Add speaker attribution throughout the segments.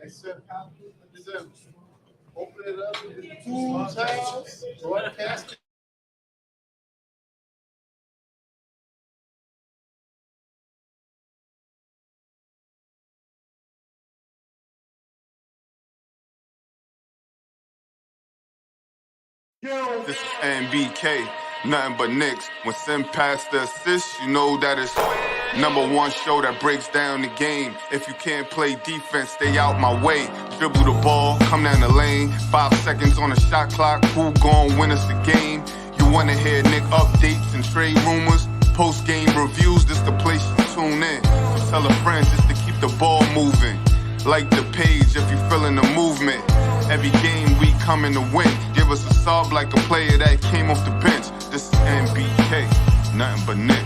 Speaker 1: They said, open it up in the Fool's house, broadcast.
Speaker 2: This is NBK, nothing but Knicks. When Sim passed the assist, you know that it's #1 show that breaks down the game. If you can't play defense, stay out my way. Dribble the ball, come down the lane. 5 seconds on the shot clock, who gon' win us the game? You wanna hear Nick updates and trade rumors? Post-game reviews, this the place you tune in. So tell a friend just to keep the ball moving. Like the page if you feeling the movement. Every game we coming to win. Give us a sub like a player that came off the bench. This is NBK, nothing but Knicks.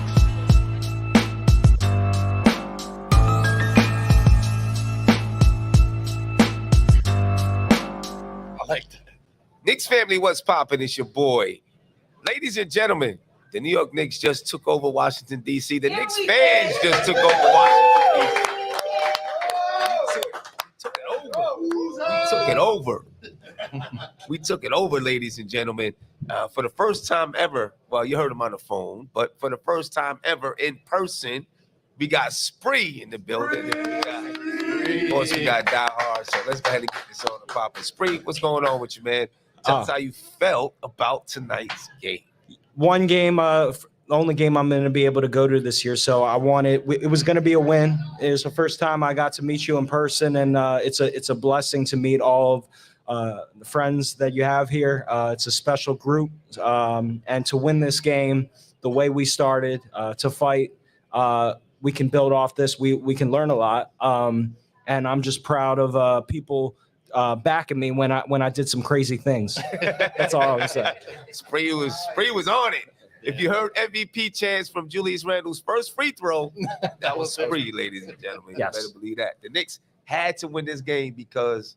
Speaker 3: I like that. Knicks family, what's poppin'? It's your boy. Ladies and gentlemen, the New York Knicks just took over Washington, D.C. The Knicks fans just took over Washington, D.C. We took it over, ladies and gentlemen. For the first time ever, well, you heard him on the phone, but for the first time ever in person, we got Spree in the building. Of course, we got Die Hard, so let's go ahead and get this on the pop. Spree, what's going on with you, man? Tell us how you felt about tonight's game.
Speaker 4: One game, the only game I'm going to be able to go to this year, so it was going to be a win. It was the first time I got to meet you in person, and it's a blessing to meet all of the friends that you have here. It's a special group, and to win this game the way we started, to fight, we can build off this. We can learn a lot, and I'm just proud of people backing me when I did some crazy things. That's all I was saying.
Speaker 3: Spree was on it. If you heard MVP chants from Julius Randle's first free throw, that was Spree, ladies and gentlemen.
Speaker 4: Yes.
Speaker 3: You better believe that. The Knicks had to win this game because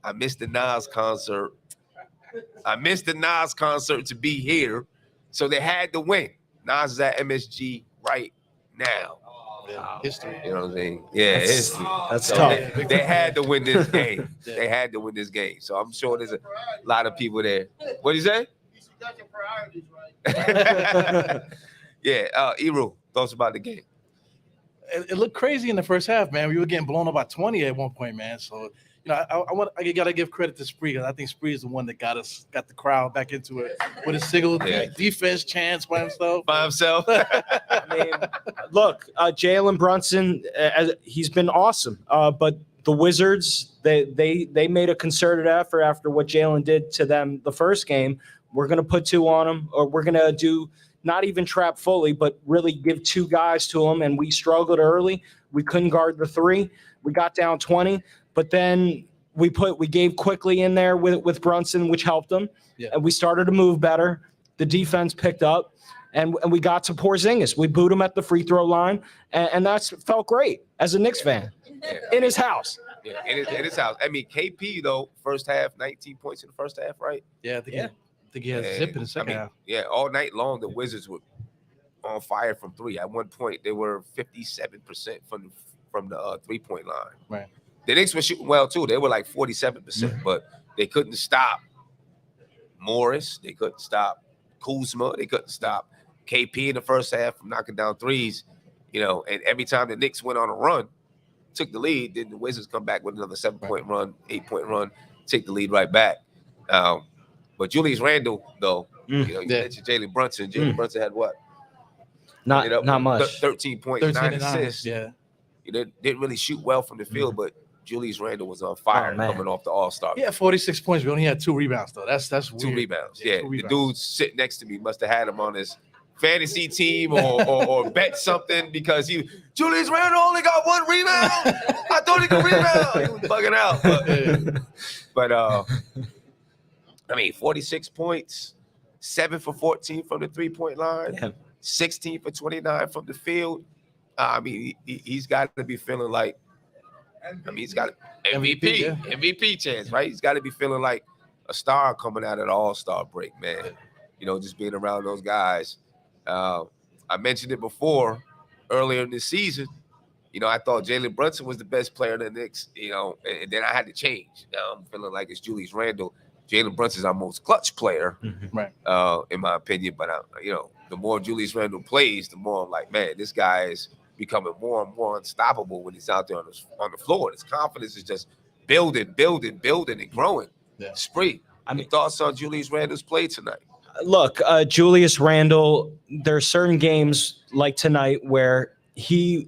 Speaker 3: I missed the Nas concert. I missed the Nas concert to be here, so they had to win. Nas is at MSG right now.
Speaker 5: History.
Speaker 3: You know what I'm saying? Yeah, history.
Speaker 4: That's
Speaker 3: So
Speaker 4: tough.
Speaker 3: they had to win this game. They had to win this game. So I'm sure there's a lot of people there. What do you say?
Speaker 1: You got your priorities right.
Speaker 3: Yeah, Eru, thoughts about the game.
Speaker 5: It looked crazy in the first half, man. We were getting blown up by 20 at one point, man. So, I gotta give credit to Spree, because I think Spree is the one that got the crowd back into it with a single defense chance by himself.
Speaker 4: I mean, look, Jalen Brunson, he's been awesome. But the Wizards, they made a concerted effort after what Jalen did to them the first game. We're going to put 2 on them, or we're going to do not even trap fully, but really give 2 guys to them. And we struggled early. We couldn't guard the 3. We got down 20, but then we gave Quickley in there with Brunson, which helped them. Yeah. And we started to move better. The defense picked up, and we got to Porzingis. We booed him at the free throw line, and that felt great as a Knicks fan in his house.
Speaker 3: Yeah, in his house. I mean, KP, though, first half, 19 points in the first half, right?
Speaker 5: Yeah, I think he had a zip in the second half.
Speaker 3: Yeah, all night long, the Wizards were on fire from 3. At one point, they were 57% from the 3-point line.
Speaker 5: Right.
Speaker 3: The Knicks were shooting well, too. They were like 47%, but they couldn't stop Morris. They couldn't stop Kuzma. They couldn't stop KP in the first half from knocking down threes. And every time the Knicks went on a run, took the lead, then the Wizards come back with another 7-point run, 8-point run, take the lead right back. But Julius Randle, though, you mentioned Jalen Brunson. Jalen Brunson had what?
Speaker 4: Not much.
Speaker 3: 13 points, 9 assists.
Speaker 5: Yeah.
Speaker 3: He didn't really shoot well from the field, but Julius Randle was on fire coming off the All-Star.
Speaker 5: Yeah, 46 points. We only had 2 rebounds, though. That's weird.
Speaker 3: 2 rebounds.
Speaker 5: Yeah,
Speaker 3: Yeah.
Speaker 5: 2
Speaker 3: The
Speaker 5: rebounds.
Speaker 3: dude sitting next to me must have had him on his fantasy team or bet something, because Julius Randle only got 1 rebound. I thought he could rebound. He was bugging out. But 46 points, 7 for 14 from the 3-point line, 16 for 29 from the field. He's got to be feeling like, he's got MVP chance, right? He's got to be feeling like a star coming out of the All-Star break, man. Just being around those guys. I mentioned it before, earlier in the season, I thought Jalen Brunson was the best player in the Knicks, and then I had to change. Now I'm feeling like it's Julius Randle. Jalen Brunson's our most clutch player,
Speaker 5: Right.
Speaker 3: in my opinion. But, the more Julius Randle plays, the more I'm like, man, this guy is becoming more and more unstoppable when he's out there on the floor. His confidence is just building, and growing.
Speaker 5: Yeah.
Speaker 3: Spree, your thoughts on Julius Randle's play tonight?
Speaker 4: Look, Julius Randle, there are certain games like tonight where he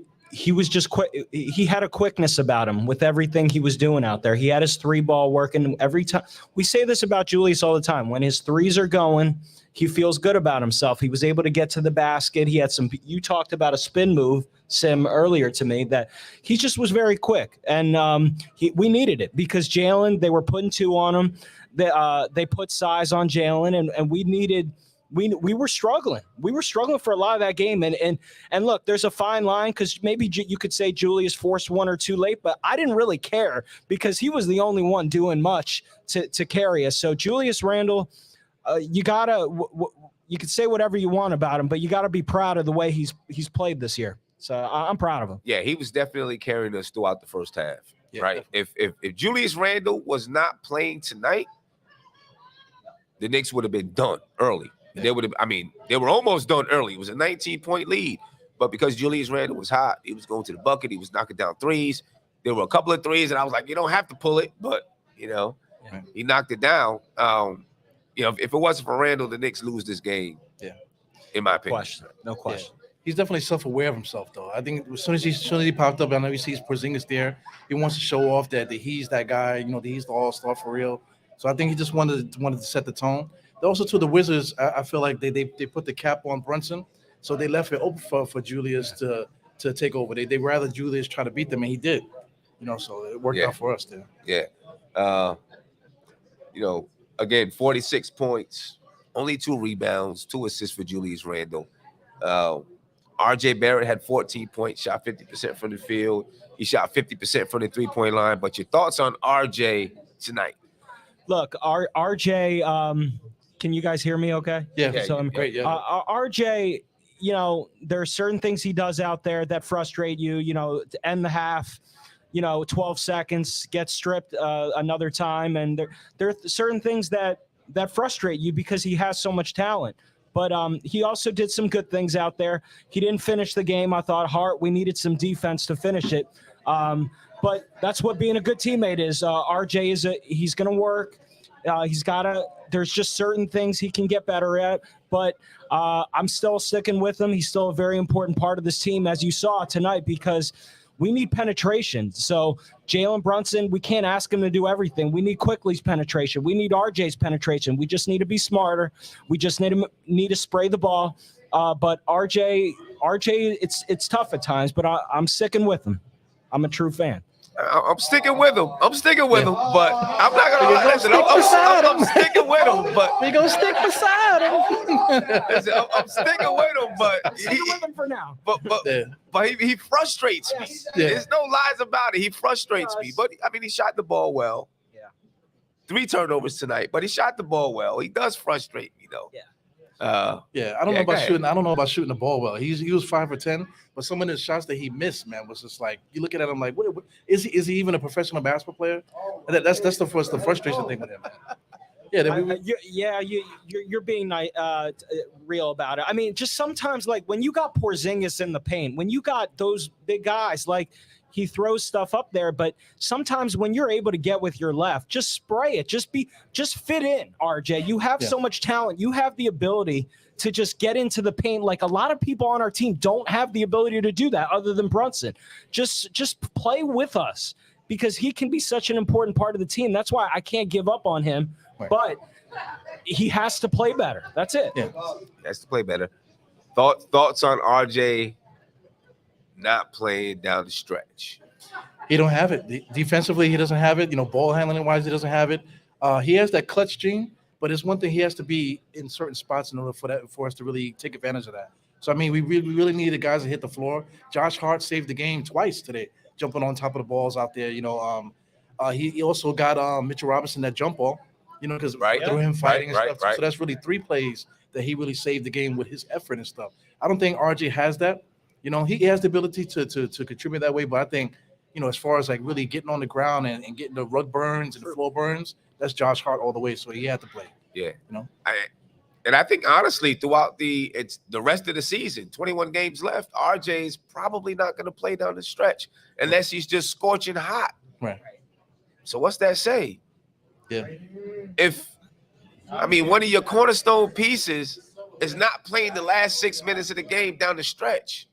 Speaker 4: was just quick. He had a quickness about him with everything he was doing out there. He had his 3-ball working every time. We say this about Julius all the time. When his threes are going, he feels good about himself. He was able to get to the basket. He had you talked about a spin move, Sim, earlier to me, that he just was very quick. And we needed it because Jalen, they were putting 2 on him. They put size on Jalen, and we needed – we were struggling. We were struggling for a lot of that game. And look, there's a fine line because maybe you could say Julius forced 1 or 2 late, but I didn't really care because he was the only one doing much to carry us. So Julius Randle, you could say whatever you want about him, but you got to be proud of the way he's played this year. So I'm proud of him.
Speaker 3: Yeah, he was definitely carrying us throughout the first half, right?
Speaker 5: Definitely.
Speaker 3: If Julius Randle was not playing tonight, the Knicks would have been done early. They were almost done early. It was a 19-point lead, but because Julius Randle was hot, he was going to the bucket. He was knocking down threes. There were a couple of threes, and I was like, you don't have to pull it, but he knocked it down. If it wasn't for Randle, the Knicks lose this game. Yeah, in my opinion.
Speaker 4: No question.
Speaker 5: Yeah. He's definitely self-aware of himself, though. I think as soon as he popped up, I know he sees Porzingis there. He wants to show off that he's that guy. That he's the all-star for real. So I think he just wanted to set the tone. Also, to the Wizards, I feel like they put the cap on Brunson, so they left it open for Julius to take over. They rather Julius try to beat them, and he did. So it worked out for us there.
Speaker 3: Yeah. Again, 46 points, only 2 rebounds, 2 assists for Julius Randle. RJ Barrett had 14 points, shot 50% from the field. He shot 50% from the 3-point line. But your thoughts on RJ tonight?
Speaker 4: Look, RJ. Can you guys hear me okay?
Speaker 5: Yeah.
Speaker 4: So I'm
Speaker 5: great. Yeah.
Speaker 4: RJ, there are certain things he does out there that frustrate you, to end the half, 12 seconds, get stripped another time. And there are certain things that frustrate you because he has so much talent. But he also did some good things out there. He didn't finish the game. I thought, Hart, we needed some defense to finish it. But that's what being a good teammate is. RJ he's going to work. There's just certain things he can get better at, but I'm still sticking with him. He's still a very important part of this team, as you saw tonight, because we need penetration. So Jalen Brunson, we can't ask him to do everything. We need Quickley's penetration. We need RJ's penetration. We just need to be smarter. We just need to spray the ball. But RJ, it's tough at times, but I'm sticking with him. I'm a true fan.
Speaker 3: I'm sticking with him. But I'm not gonna listen. I'm sticking with him, but
Speaker 5: we gonna stick beside him.
Speaker 3: Listen, I'm sticking with him, but
Speaker 4: sticking with him for now.
Speaker 3: But he frustrates me.
Speaker 5: Yeah.
Speaker 3: There's no lies about it. He frustrates me. But he shot the ball well.
Speaker 4: Yeah.
Speaker 3: 3 turnovers tonight, but he shot the ball well. He does frustrate me though.
Speaker 4: Yeah.
Speaker 5: I don't know about shooting. I don't know about shooting the ball well. He was 5 for 10, but some of the shots that he missed, man, was just like you looking at him like, what is he even a professional basketball player? And that's the frustration thing with him.
Speaker 4: You're being real about it. I mean, just sometimes like when you got Porzingis in the paint, when you got those big guys, like he throws stuff up there, but sometimes when you're able to get with your left, just spray it. Just fit in, RJ. You have so much talent. You have the ability to just get into the paint. Like a lot of people on our team don't have the ability to do that other than Brunson. Just play with us because he can be such an important part of the team. That's why I can't give up on him, but he has to play better. That's it.
Speaker 3: Yeah, he has to play better. Thoughts on RJ not playing down the stretch?
Speaker 5: He don't have it. Defensively, he doesn't have it. Ball handling wise, he doesn't have it. He has that clutch gene, but it's one thing he has to be in certain spots in order for us to really take advantage of that. So we really need the guys to hit the floor. Josh Hart saved the game twice today, jumping on top of the balls out there. He also got Mitchell Robinson that jump ball. Because through him fighting and stuff. So that's really 3 plays that he really saved the game with his effort and stuff. I don't think RJ has that. You know, he has the ability to contribute that way. But I think, you know, as far as like really getting on the ground and getting the rug burns and the floor burns, that's Josh Hart all the way. So he had to play.
Speaker 3: Yeah.
Speaker 5: You know?
Speaker 3: And I think honestly, throughout the rest of the season, 21 games left, RJ's probably not going to play down the stretch unless he's just scorching hot.
Speaker 5: Right.
Speaker 3: So what's that say?
Speaker 5: Yeah.
Speaker 3: One of your cornerstone pieces is not playing the last 6 minutes of the game down the stretch.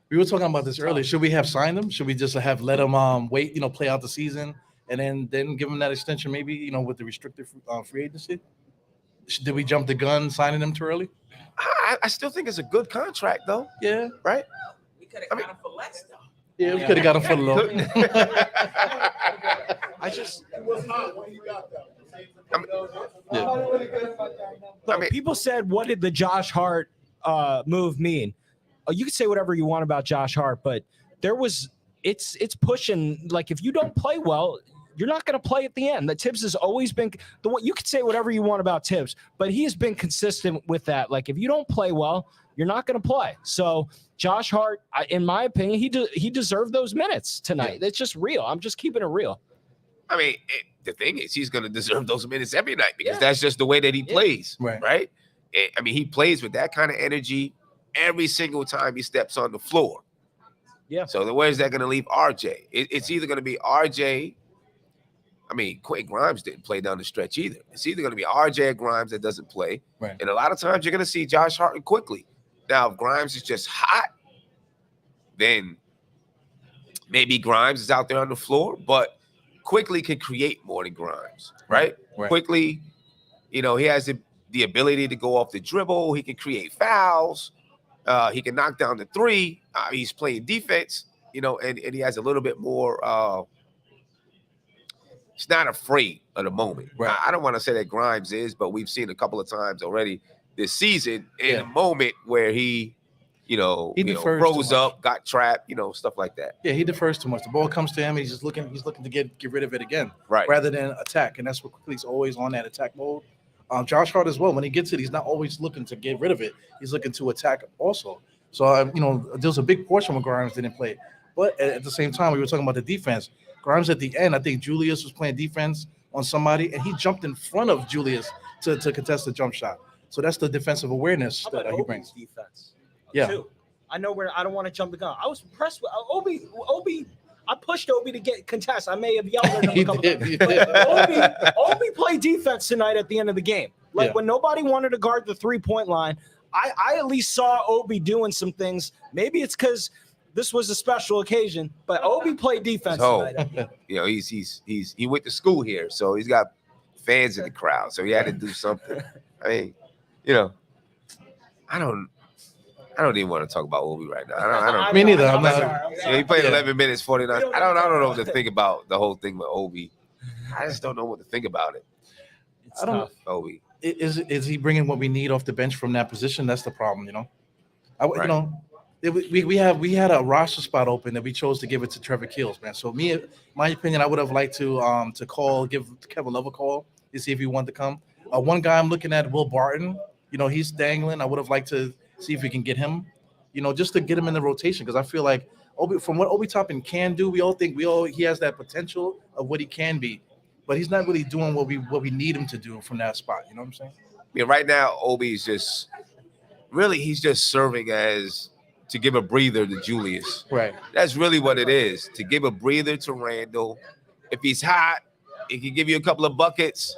Speaker 5: We were talking about this earlier. Should we have signed him? Should we just have let him wait, you know, play out the season and then give him that extension maybe, you know, with the restricted free agency? Did we jump the gun signing him too early?
Speaker 3: I still think it's a good contract though.
Speaker 5: Yeah.
Speaker 3: Right?
Speaker 6: We could have got him for less though.
Speaker 5: Yeah, we could have got him for the low.
Speaker 1: It was hot when you got that.
Speaker 4: Look, people said, what did the Josh Hart move mean? You could say whatever you want about Josh Hart, but it's pushing. Like, if you don't play well, you're not going to play at the end. The Tibbs has always been the one. You could say whatever you want about Tibbs, but he has been consistent with that. Like, if you don't play well, you're not going to play. So Josh Hart, in my opinion, he deserved those minutes tonight. It's just real. I'm just keeping it real.
Speaker 3: I mean, the thing is, he's going to deserve those minutes every night because that's just the way that he plays, right? I mean, he plays with that kind of energy every single time he steps on the floor.
Speaker 4: Yeah.
Speaker 3: So where's that going to leave RJ? It's either going to be RJ. I mean, Quentin Grimes didn't play down the stretch either. It's either going to be RJ or Grimes that doesn't play.
Speaker 5: Right.
Speaker 3: And a lot of times you're going to see Josh Hart and Quickley. Now, if Grimes is just hot, then maybe Grimes is out there on the floor, but Quickley can create more than Grimes, right? Quickley, you know, he has the ability to go off the dribble. He can create fouls. He can knock down the three. He's playing defense, you know, and he has a little bit more he's not afraid of the moment.
Speaker 5: Right.
Speaker 3: I don't want to say that Grimes is, but we've seen a couple of times already this season in a moment where he froze up, got trapped, you know, stuff like that.
Speaker 5: Yeah, he defers too much. The ball comes to him, he's just looking to get rid of it again,
Speaker 3: right?
Speaker 5: Rather than attack, and that's what Quickley's always on that attack mode. Josh Hart as well. When he gets it, he's not always looking to get rid of it. He's looking to attack also. So there's a big portion where Grimes didn't play, but at the same time, we were talking about the defense. Grimes at the end, I think Julius was playing defense on somebody, and he jumped in front of Julius to contest the jump shot. So that's the defensive awareness that he brings.
Speaker 4: Defense.
Speaker 5: Yeah.
Speaker 4: Too. I know I don't want to jump the gun. I was impressed with Obi. I pushed Obi to get contest. I may have yelled at him a couple times. But Obi played defense tonight at the end of the game. Like when nobody wanted to guard the 3-point line, I at least saw Obi doing some things. Maybe it's because this was a special occasion, but Obi played defense tonight.
Speaker 3: You know, he went to school here, so he's got fans in the crowd, so he had to do something. I mean, you know, I don't even want to talk about Obi right now. I don't.
Speaker 5: Me neither.
Speaker 3: I'm not. He played 11 minutes, 49. I don't know what to think about the whole thing with Obi. I just don't know what to think about it.
Speaker 4: I don't know.
Speaker 3: Obi.
Speaker 5: Is he bringing what we need off the bench from that position? That's the problem, you know.
Speaker 3: Right.
Speaker 5: You know, we had a roster spot open that we chose to give it to Trevor Keels, man. So my opinion, I would have liked to give Kevin Love a call to see if he wanted to come. One guy I'm looking at, Will Barton. You know, he's dangling. I would have liked to see if we can get him, you know, just to get him in the rotation, because I feel like from what Obi Toppin can do, we all think he has that potential of what he can be, but he's not really doing what we need him to do from that spot. You know what I'm saying?
Speaker 3: Yeah, right now Obi's just serving as to give a breather to Julius.
Speaker 5: Right.
Speaker 3: That's really what it is, to give a breather to Randle. If he's hot, he can give you a couple of buckets,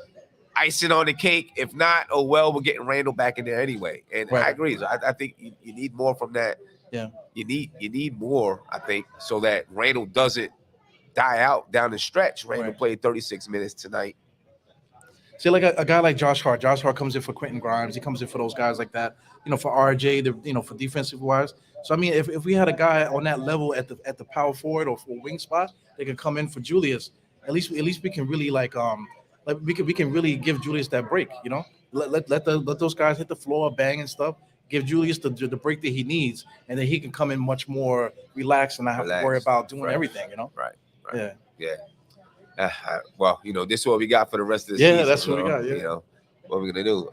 Speaker 3: icing on the cake. If not, oh well, we're getting Randle back in there anyway. And I agree. So I think you need more from that.
Speaker 5: Yeah.
Speaker 3: You need more, I think, so that Randle doesn't die out down the stretch. Randle played 36 minutes tonight.
Speaker 5: See, like a guy like Josh Hart. Josh Hart comes in for Quentin Grimes. He comes in for those guys like that. You know, for RJ, for defensive wise. So I mean, if we had a guy on that level at the power forward or for wing spot, they can come in for Julius. At least we can really we can really give Julius that break. You know, let those guys hit the floor, bang and stuff. Give Julius the break that he needs, and then he can come in much more relaxed and not have to worry about doing everything. You know.
Speaker 3: Right.
Speaker 5: Yeah.
Speaker 3: Well, you know, this is what we got for the rest of the season.
Speaker 5: Yeah, that's what we got. Yeah.
Speaker 3: You know, what we're gonna do.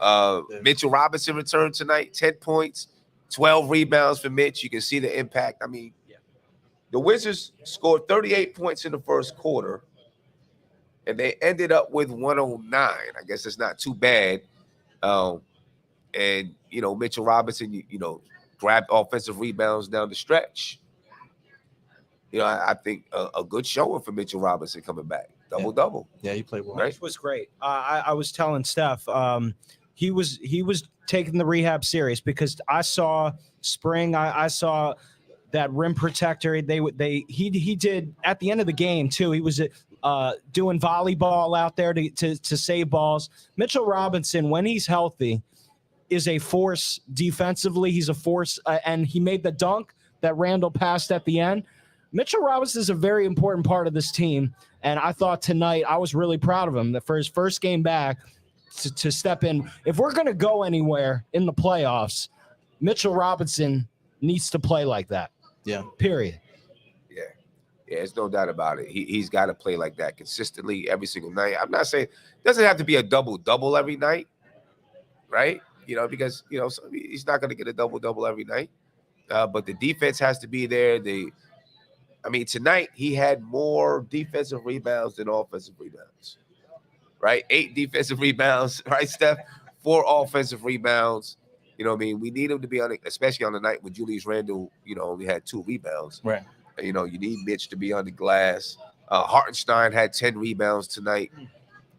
Speaker 3: Mitchell Robinson returned tonight, 10 points, 12 rebounds for Mitch. You can see the impact. I mean, the Wizards scored 38 points in the first quarter, and they ended up with 109. I guess it's not too bad. And, Mitchell Robinson, grabbed offensive rebounds down the stretch. I think a good showing for Mitchell Robinson coming back. Double-double.
Speaker 5: Yeah, he played well.
Speaker 3: Right?
Speaker 4: Which was great. I was telling Steph, he was taking the rehab serious because I saw spring. I saw that rim protector. He did at the end of the game too. He was doing volleyball out there to save balls. Mitchell Robinson, when he's healthy, is a force defensively. He's a force, and he made the dunk that Randle passed at the end. Mitchell Robinson is a very important part of this team, and I thought tonight I was really proud of him for his first game back to step in. If we're going to go anywhere in the playoffs, Mitchell Robinson needs to play like that.
Speaker 5: Yeah.
Speaker 4: Period.
Speaker 3: Yeah, there's no doubt about it. He's got to play like that consistently every single night. I'm not saying it doesn't have to be a double-double every night, right? Because, so he's not going to get a double-double every night. But the defense has to be there. Tonight he had more defensive rebounds than offensive rebounds, right? 8 defensive rebounds, right, Steph? 4 offensive rebounds. We need him to be on it, especially on the night when Julius Randle, only had 2 rebounds.
Speaker 5: Right.
Speaker 3: You need Mitch to be on the glass. Hartenstein had 10 rebounds tonight.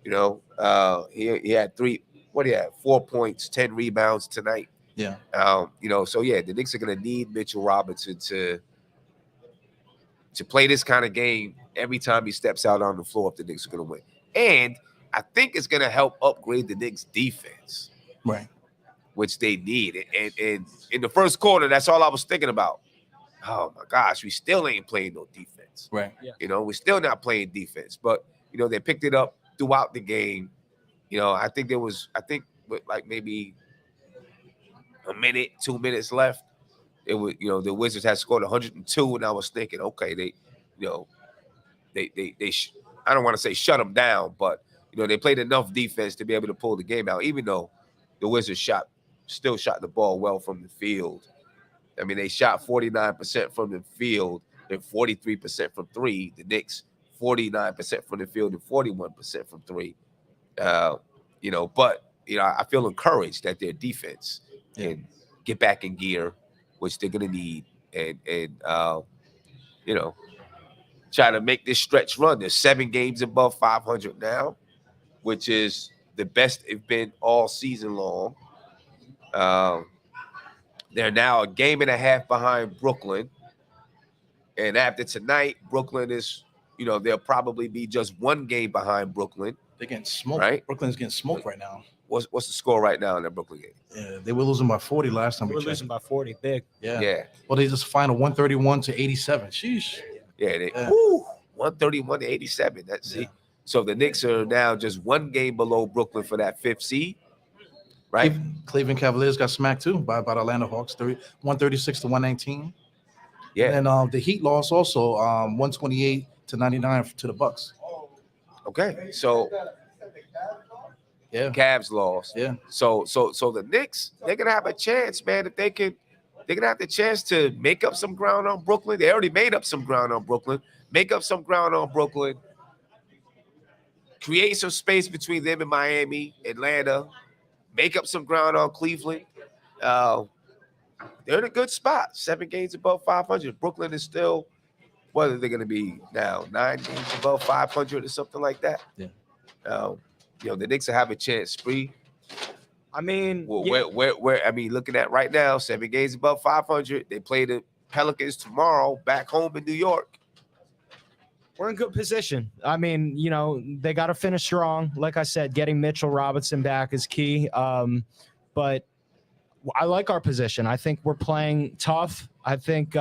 Speaker 3: He had 4 points, 10 rebounds tonight.
Speaker 5: Yeah.
Speaker 3: The Knicks are going to need Mitchell Robinson to play this kind of game every time he steps out on the floor if the Knicks are going to win. And I think it's going to help upgrade the Knicks' defense.
Speaker 5: Right.
Speaker 3: Which they need. And in the first quarter, that's all I was thinking about. Oh, my gosh, we still ain't playing no defense.
Speaker 5: Right.
Speaker 4: Yeah.
Speaker 3: We're still not playing defense. But, they picked it up throughout the game. I think with like maybe a minute, 2 minutes left, it was, the Wizards had scored 102, and I was thinking, okay, they I don't want to say shut them down, but they played enough defense to be able to pull the game out, even though the Wizards still shot the ball well from the field. They shot 49% from the field and 43% from 3. The Knicks 49% from the field and 41% from 3. But I feel encouraged that their defense can get back in gear, which they're going to need, and try to make this stretch run. There's 7 games above 500 now, which is the best it's been all season long. They're now a game and a half behind Brooklyn. And after tonight, Brooklyn is, they'll probably be just 1 game behind Brooklyn.
Speaker 5: They're getting smoked.
Speaker 3: Right?
Speaker 5: Brooklyn's getting smoked right now.
Speaker 3: What's the score right now in that Brooklyn game?
Speaker 5: Yeah, they were losing by 40 last time
Speaker 4: We
Speaker 5: we
Speaker 4: were
Speaker 5: checked.
Speaker 4: losing by 40. Big.
Speaker 5: Yeah. Well, they just final 131-87. Sheesh.
Speaker 3: Yeah, 131-87. That's it. So the Knicks are now just 1 game below Brooklyn for that 5th seed, right?
Speaker 5: Cleveland Cavaliers got smacked too by the Atlanta Hawks, 136-119.
Speaker 3: Yeah.
Speaker 5: And the Heat lost also 128-99 to the Bucks.
Speaker 3: Okay. So
Speaker 5: Yeah.
Speaker 3: Cavs lost.
Speaker 5: Yeah.
Speaker 3: So the Knicks, they're gonna have a chance, man. If they're gonna have the chance to make up some ground on Brooklyn. They already made up some ground on Brooklyn. Make up some ground on Brooklyn. Create some space between them and Miami, Atlanta. Make up some ground on Cleveland. They're in a good spot. 7 games above 500. Brooklyn is still, what are they going to be now? 9 games above 500 or something like that.
Speaker 5: Yeah.
Speaker 3: The Knicks will have a chance. Spree.
Speaker 4: Yeah.
Speaker 3: Looking at right now, 7 games above 500. They play the Pelicans tomorrow back home in New York.
Speaker 4: We're in good position. They got to finish strong. Like I said, getting Mitchell Robinson back is key. But I like our position. I think we're playing tough. I think,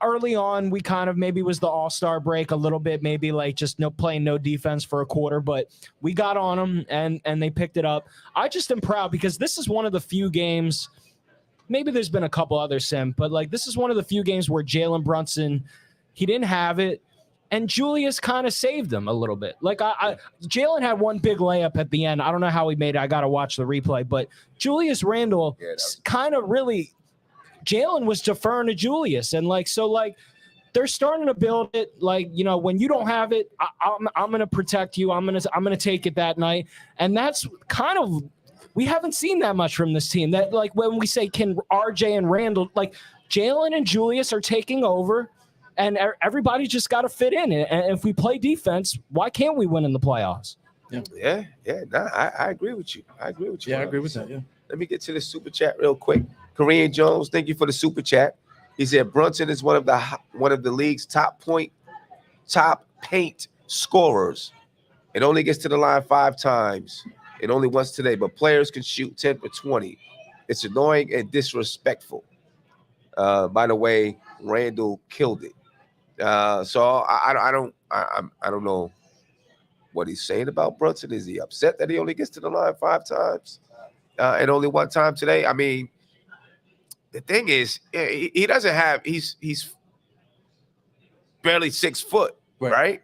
Speaker 4: early on, we kind of maybe was the all-star break a little bit, maybe like just playing no defense for a quarter, but we got on them and they picked it up. I just am proud because this is one of the few games, maybe there's been a couple others, Sim, but this is one of the few games where Jalen Brunson, he didn't have it. And Julius kind of saved them a little bit. Like Jalen had one big layup at the end. I don't know how he made it. I got to watch the replay. But Julius Randle kind of really, Jalen was deferring to Julius. And they're starting to build it. Like, when you don't have it, I'm going to protect you. I'm going to take it that night. And that's kind of, we haven't seen that much from this team. That when we say, can RJ and Randle, Jalen and Julius are taking over. And everybody just got to fit in. And if we play defense, why can't we win in the playoffs?
Speaker 3: Yeah. Nah, I agree with you.
Speaker 5: Yeah, I agree with that. Yeah.
Speaker 3: Let me get to the super chat real quick. Korean Jones, thank you for the super chat. He said Brunson is one of the league's top paint scorers. It only gets to the line 5 times. It only once today, but players can shoot 10 for 20. It's annoying and disrespectful. By the way, Randle killed it. So I don't know what he's saying about Brunson. Is he upset that he only gets to the line 5 times and only 1 time today? I mean, the thing is, he doesn't have. He's barely 6 foot, right?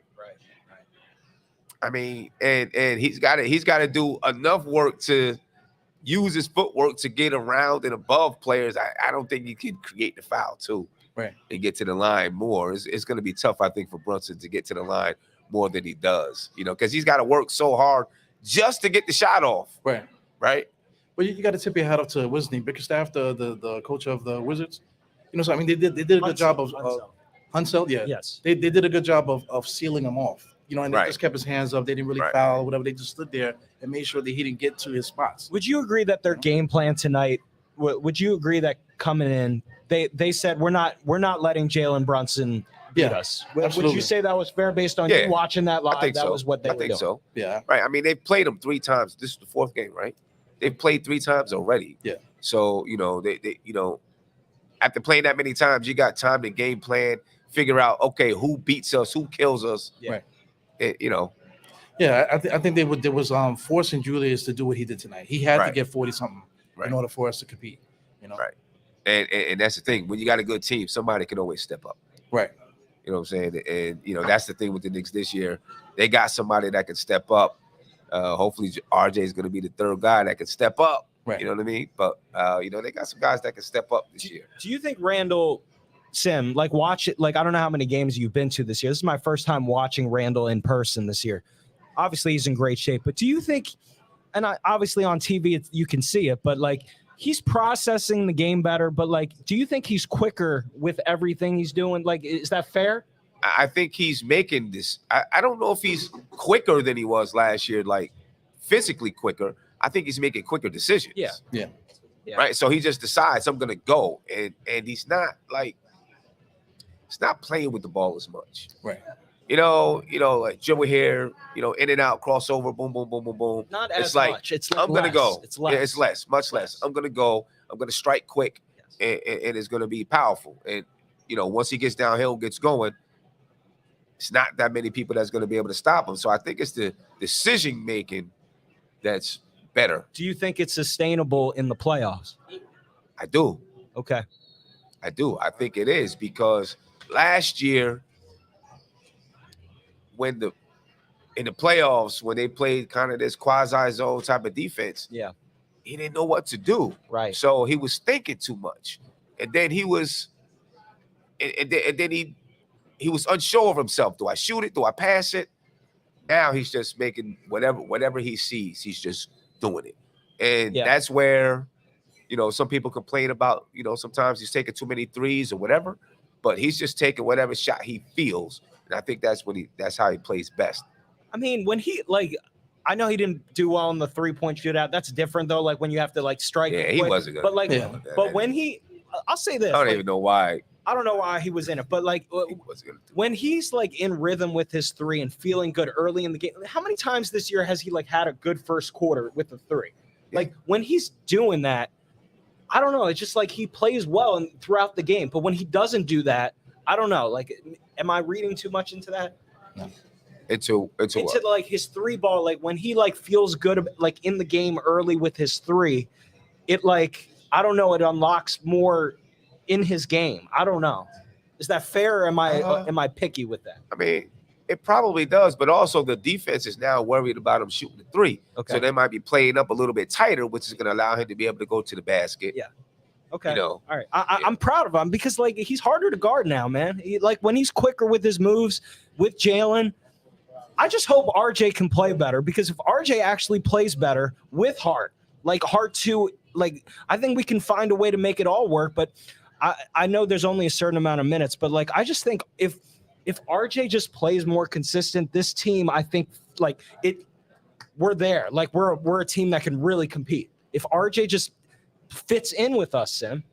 Speaker 3: I mean, and he's got to do enough work to use his footwork to get around and above players. I don't think he can create the foul too.
Speaker 5: Right.
Speaker 3: And get to the line more. It's going to be tough, I think, for Brunson to get to the line more than he does, because he's got to work so hard just to get the shot off.
Speaker 5: Right. Well, you got to tip your hat off to what's his name, Bickerstaff, the coach of the Wizards. So I mean, they did a good job of Hunsell. Yeah.
Speaker 4: Yes.
Speaker 5: They did a good job of sealing him off. And they just kept his hands up. They didn't really foul or whatever. They just stood there and made sure that he didn't get to his spots.
Speaker 4: Would you agree that their game plan tonight? Would you agree that coming in, they said we're not letting Jalen Brunson beat us?
Speaker 5: Absolutely.
Speaker 4: Would you say that was fair based on you watching that live?
Speaker 3: I think
Speaker 4: that
Speaker 3: so.
Speaker 4: was what they were doing.
Speaker 3: So.
Speaker 5: Yeah.
Speaker 3: Right. I mean, they've played him 3 times. This is the 4th game, right? They've played 3 times already.
Speaker 5: Yeah.
Speaker 3: So they after playing that many times, you got time to game plan, figure out who beats us, who kills us.
Speaker 5: Yeah.
Speaker 3: Right.
Speaker 5: Yeah, I think there was forcing Julius to do what he did tonight. He had to get 40-something in order for us to compete.
Speaker 3: Right. And that's the thing. When you got a good team, somebody can always step up.
Speaker 5: Right.
Speaker 3: You know what I'm saying? And that's the thing with the Knicks this year. They got somebody that can step up. Hopefully RJ is going to be the 3rd guy that can step up.
Speaker 5: Right.
Speaker 3: You know what I mean? But they got some guys that can step up this year.
Speaker 4: Do you think Randle, Sim, watch it? I don't know how many games you've been to this year. This is my first time watching Randle in person this year. Obviously, he's in great shape. But do you think, and obviously on TV you can see it, but he's processing the game better. But do you think he's quicker with everything he's doing? Is that fair?
Speaker 3: I think he's making this. I don't know if he's quicker than he was last year, physically quicker. I think he's making quicker decisions.
Speaker 5: Yeah.
Speaker 3: Right. So he just decides I'm going to go, and he's not he's not playing with the ball as much.
Speaker 5: Right.
Speaker 3: Like dribble here, in and out, crossover, boom, boom, boom, boom, boom.
Speaker 4: Not as
Speaker 3: it's
Speaker 4: much. It's
Speaker 3: I'm going to go.
Speaker 4: It's less.
Speaker 3: Yeah, it's less, much less. I'm going to go. I'm going to strike quick, and it's going to be powerful. And, once he gets downhill, gets going, it's not that many people that's going to be able to stop him. So I think it's the decision making that's better.
Speaker 4: Do you think it's sustainable in the playoffs?
Speaker 3: I do.
Speaker 4: Okay.
Speaker 3: I do. I think it is because last year, in the playoffs, when they played kind of this quasi-zone type of defense, he didn't know what to do.
Speaker 4: Right.
Speaker 3: So he was thinking too much, and then he was, and then he was unsure of himself. Do I shoot it? Do I pass it? Now he's just making whatever he sees. He's just doing it, and that's where, some people complain about. Sometimes he's taking too many threes or whatever, but he's just taking whatever shot he feels. And I think that's how he plays best.
Speaker 4: I mean, when he I know he didn't do well in the 3-point shootout. That's different though. When you have to strike.
Speaker 3: Yeah, he wasn't good.
Speaker 4: But but when I'll say this.
Speaker 3: I don't even know why.
Speaker 4: I don't know why he was in it, but when he's in rhythm with his 3 and feeling good early in the game. How many times this year has he had a good first quarter with the 3? Yeah. When he's doing that, I don't know. It's just he plays well throughout the game. But when he doesn't do that, I don't know. Am I reading too much into that?
Speaker 3: No. Into
Speaker 4: his 3 ball, when he feels good in the game early with his 3, it I don't know, it unlocks more in his game. I don't know. Is that fair, or am I picky with that?
Speaker 3: I mean, it probably does, but also the defense is now worried about him shooting the three.
Speaker 4: Okay.
Speaker 3: So they might be playing up a little bit tighter, which is going to allow him to be able to go to the basket.
Speaker 4: Yeah. Okay.
Speaker 3: You know.
Speaker 4: All right. I'm proud of him because like he's harder to guard now, man. Like when he's quicker with his moves with Jalen. I just hope RJ can play better because if RJ actually plays better with Hart, like Hart too, like I think we can find a way to make it all work. But I know there's only a certain amount of minutes, but like I just think if RJ just plays more consistent, this team, I think like we're there. Like we're a team that can really compete. If RJ just fits in with us, Sim,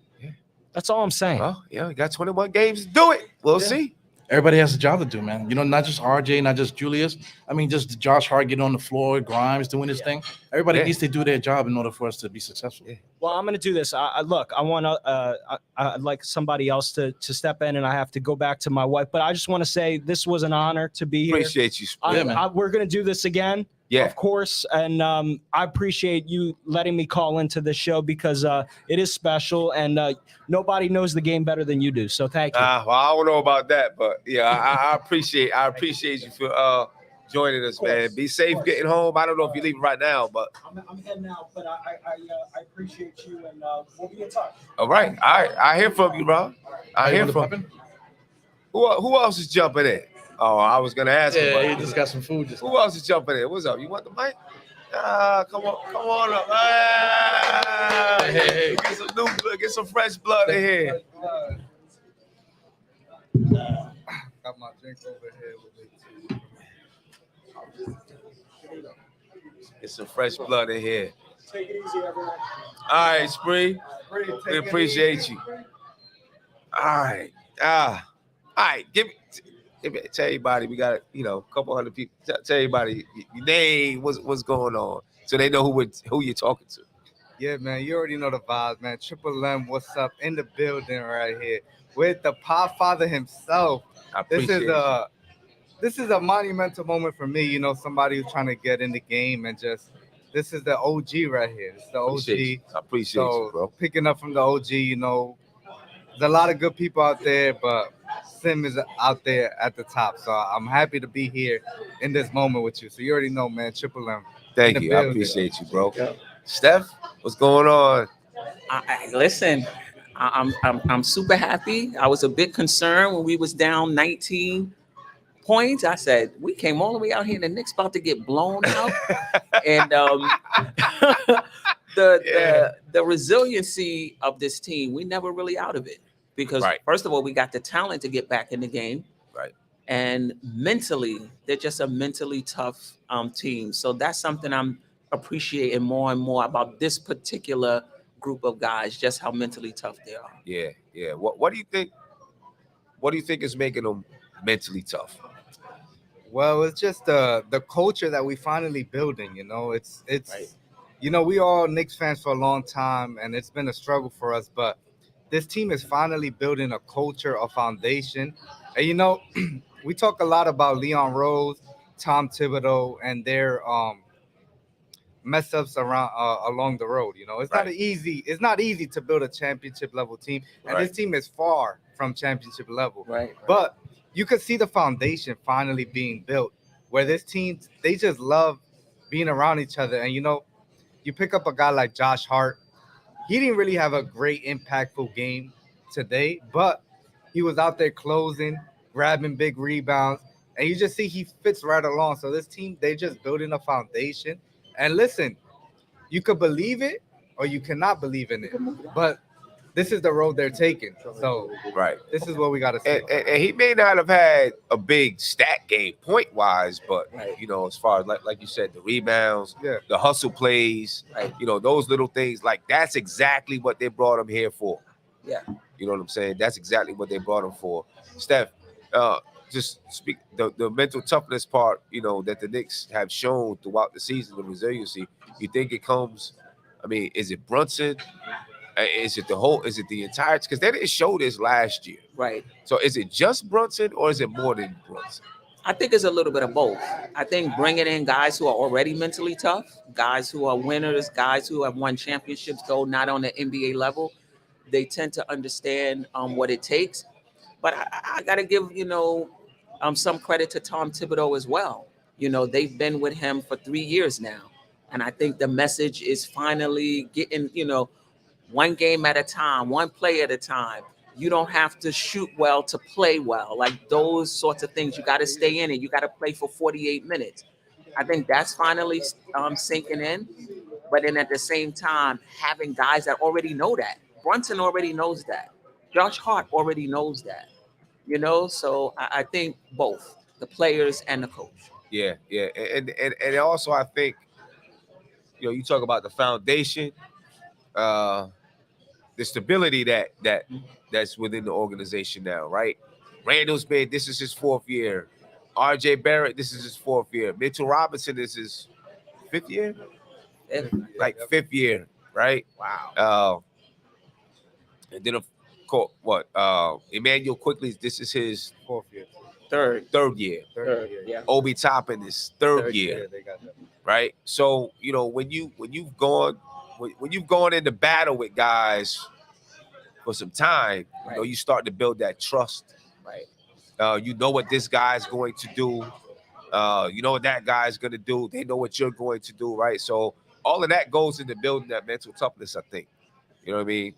Speaker 4: that's all I'm saying.
Speaker 3: Well, we got 21 games to do it. We'll see.
Speaker 5: Everybody has a job to do, man. You know, not just RJ, not just Julius. I mean, just Josh Hart getting on the floor, Grimes doing his thing. Everybody needs to do their job in order for us to be successful. Yeah.
Speaker 4: Well, I'm going to do this. Look, I want to I'd like somebody else to step in, and I have to go back to my wife. But I just want to say this was an honor to be here.
Speaker 3: Appreciate you.
Speaker 4: We're going to do this again.
Speaker 3: Yeah,
Speaker 4: of course. And I appreciate you letting me call into this show because it is special and nobody knows the game better than you do. So thank you.
Speaker 3: Well, I don't know about that, but yeah, I appreciate you for joining us, man. Be safe getting home. I don't know if you're leaving right now, but
Speaker 4: I'm heading out. But I appreciate you, and we'll be in touch.
Speaker 3: All right. I hear from you, bro. I hear from you. Who else is jumping in? Oh, I was gonna ask.
Speaker 5: Yeah, he just got some food.
Speaker 3: Who else is jumping in? What's up? You want the mic? Come on up.
Speaker 5: Hey.
Speaker 3: Get some new blood, get some fresh blood in here.
Speaker 1: Got my drink over here with me too.
Speaker 3: Get some fresh blood in here.
Speaker 4: Take it easy, everyone.
Speaker 3: All right, Spree. We appreciate you. All right. All right. Tell everybody we got a couple hundred people. Tell everybody your name, what's going on, so they know who you're talking to.
Speaker 1: Yeah, man, you already know the vibes, man. Triple M, what's up? In the building right here with the Podfather himself.
Speaker 3: I appreciate
Speaker 1: This is a monumental moment for me. You know, somebody who's trying to get in the game and this is the OG right here. It's the OG.
Speaker 3: I appreciate you, bro.
Speaker 1: Picking up from the OG, you know, there's a lot of good people out there, but Sim is out there at the top. So I'm happy to be here in this moment with you. So you already know, man, Triple M.
Speaker 3: Thank you. I appreciate you, bro. Yeah. Steph, what's going on?
Speaker 6: Listen, I'm super happy. I was a bit concerned when we was down 19 points. I said, we came all the way out here and the Knicks about to get blown out. And the resiliency of this team, we never really out of it. Because first of all, we got the talent to get back in the game.
Speaker 3: Right.
Speaker 6: And mentally, they're just a mentally tough team. So that's something I'm appreciating more and more about this particular group of guys, just how mentally tough they are.
Speaker 3: Yeah. What do you think? What do you think is making them mentally tough?
Speaker 1: Well, it's just the culture that we finally building. You know, it's you know, we all Knicks fans for a long time, and it's been a struggle for us, but this team is finally building a culture, a foundation. And, you know, we talk a lot about Leon Rose, Tom Thibodeau, and their mess ups along the road. You know, it's not easy to build a championship level team. And this team is far from championship level.
Speaker 6: Right.
Speaker 1: But you could see the foundation finally being built where this team, they just love being around each other. And, you know, you pick up a guy like Josh Hart. He didn't really have a great impactful game today, but he was out there closing, grabbing big rebounds, and you just see he fits right along. So this team, they're just building a foundation. And listen, you could believe it or you cannot believe in it, but this is the road they're taking. So this is what we got to say.
Speaker 3: And he may not have had a big stat game point-wise, but, you know, as far as, like you said, the rebounds, the hustle plays, you know, those little things, like that's exactly what they brought him here for.
Speaker 6: Yeah.
Speaker 3: You know what I'm saying? That's exactly what they brought him for. Steph, just speak the mental toughness part, you know, that the Knicks have shown throughout the season, the resiliency. You think it comes, I mean, is it Brunson? Is it the entire, because they didn't show this last year.
Speaker 6: Right.
Speaker 3: So is it just Brunson or is it more than Brunson?
Speaker 6: I think it's a little bit of both. I think bringing in guys who are already mentally tough, guys who are winners, guys who have won championships, though not on the NBA level, they tend to understand what it takes. But I got to give, some credit to Tom Thibodeau as well. They've been with him for 3 years now. And I think the message is finally getting, one game at a time, one play at a time. You don't have to shoot well to play well. Like those sorts of things, you got to stay in it. You got to play for 48 minutes. I think that's finally sinking in. But then at the same time, having guys that already know that. Brunson already knows that. Josh Hart already knows that. So I think both the players and the coach.
Speaker 3: Yeah, and also I think you talk about the foundation, the stability that's within the organization now, right? Randall's been, this is his 4th year. R.J. Barrett, this is his 4th year. Mitchell Robinson is his 5th year, like 5th year, right?
Speaker 6: Wow.
Speaker 3: And then of course, Immanuel Quickley, this is his
Speaker 1: 4th year.
Speaker 3: Third year.
Speaker 6: Yeah.
Speaker 3: Obi Toppin is third year.
Speaker 1: Yeah, they got that.
Speaker 3: Right. So when you've gone into battle with guys for some time,
Speaker 6: Right.
Speaker 3: you start to build that trust.
Speaker 6: Right.
Speaker 3: You know what this guy's going to do. You know what that guy's going to do. They know what you're going to do. Right. So all of that goes into building that mental toughness, I think. You know what I mean?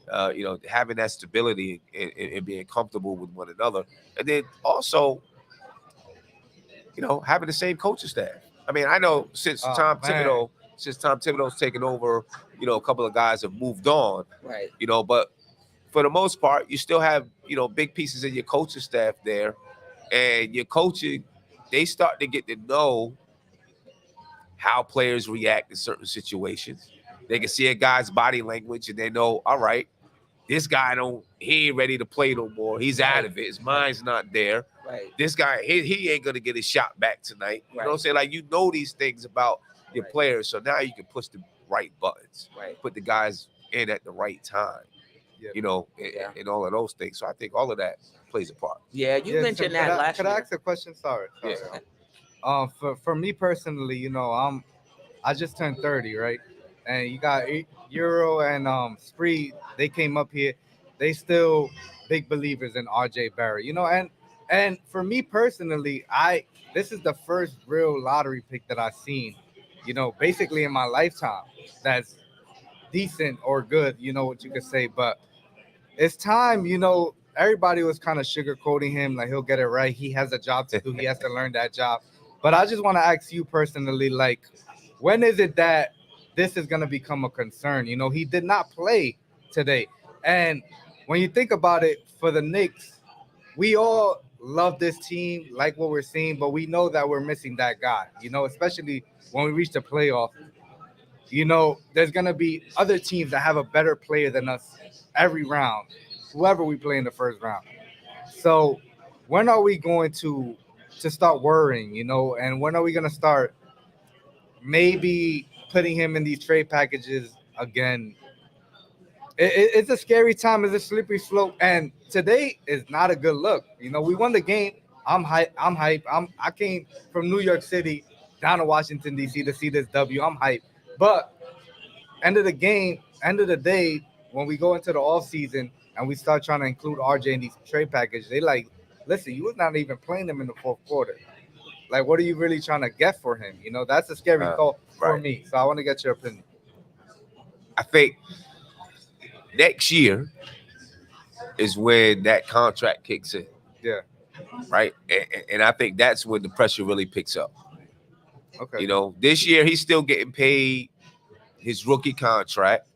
Speaker 3: Having that stability and being comfortable with one another. And then also, having the same coaching staff. I mean, I know since Tom Thibodeau's taken over, a couple of guys have moved on.
Speaker 6: Right.
Speaker 3: But for the most part, you still have, big pieces of your coaching staff there. And your coaching, they start to get to know how players react in certain situations. They can see a guy's body language and they know, all right, this guy he ain't ready to play no more. He's out of it. His mind's not there.
Speaker 6: Right.
Speaker 3: This guy, he ain't gonna get his shot back tonight. You know what I'm saying? Like, these things about your players. So now you can push the right buttons.
Speaker 6: Right.
Speaker 3: Put the guys in at the right time. And all of those things. So I think all of that plays a part.
Speaker 6: Yeah, you mentioned that last year.
Speaker 1: Could I ask a question? Sorry.
Speaker 3: Yeah.
Speaker 1: For me personally, I just turned 30, right? And you got Euro and Spree. They came up here. They still big believers in R.J. Barrett, and for me personally, this is the first real lottery pick that I've seen, basically in my lifetime. That's decent or good, what you could say. But it's time, everybody was kind of sugarcoating him, like he'll get it right. He has a job to do. He has to learn that job. But I just want to ask you personally, like, when is it that this is going to become a concern? He did not play today. And when you think about it, for the Knicks, we all love this team, like what we're seeing, but we know that we're missing that guy, especially when we reach the playoff. There's going to be other teams that have a better player than us every round, whoever we play in the first round. So when are we going to start worrying, and when are we going to start maybe putting him in these trade packages again? It's a scary time. It's a slippery slope. And today is not a good look. We won the game. I'm hype. I came from New York City down to Washington, D.C. to see this W. I'm hype. But end of the day, when we go into the offseason and we start trying to include RJ in these trade packages, they like, listen, you was not even playing him in the 4th quarter. Like, what are you really trying to get for him? That's a scary call for me. So I want to get your opinion.
Speaker 3: I think next year is when that contract kicks in.
Speaker 1: Yeah.
Speaker 3: Right. And I think that's when the pressure really picks up.
Speaker 1: Okay.
Speaker 3: This year he's still getting paid his rookie contract.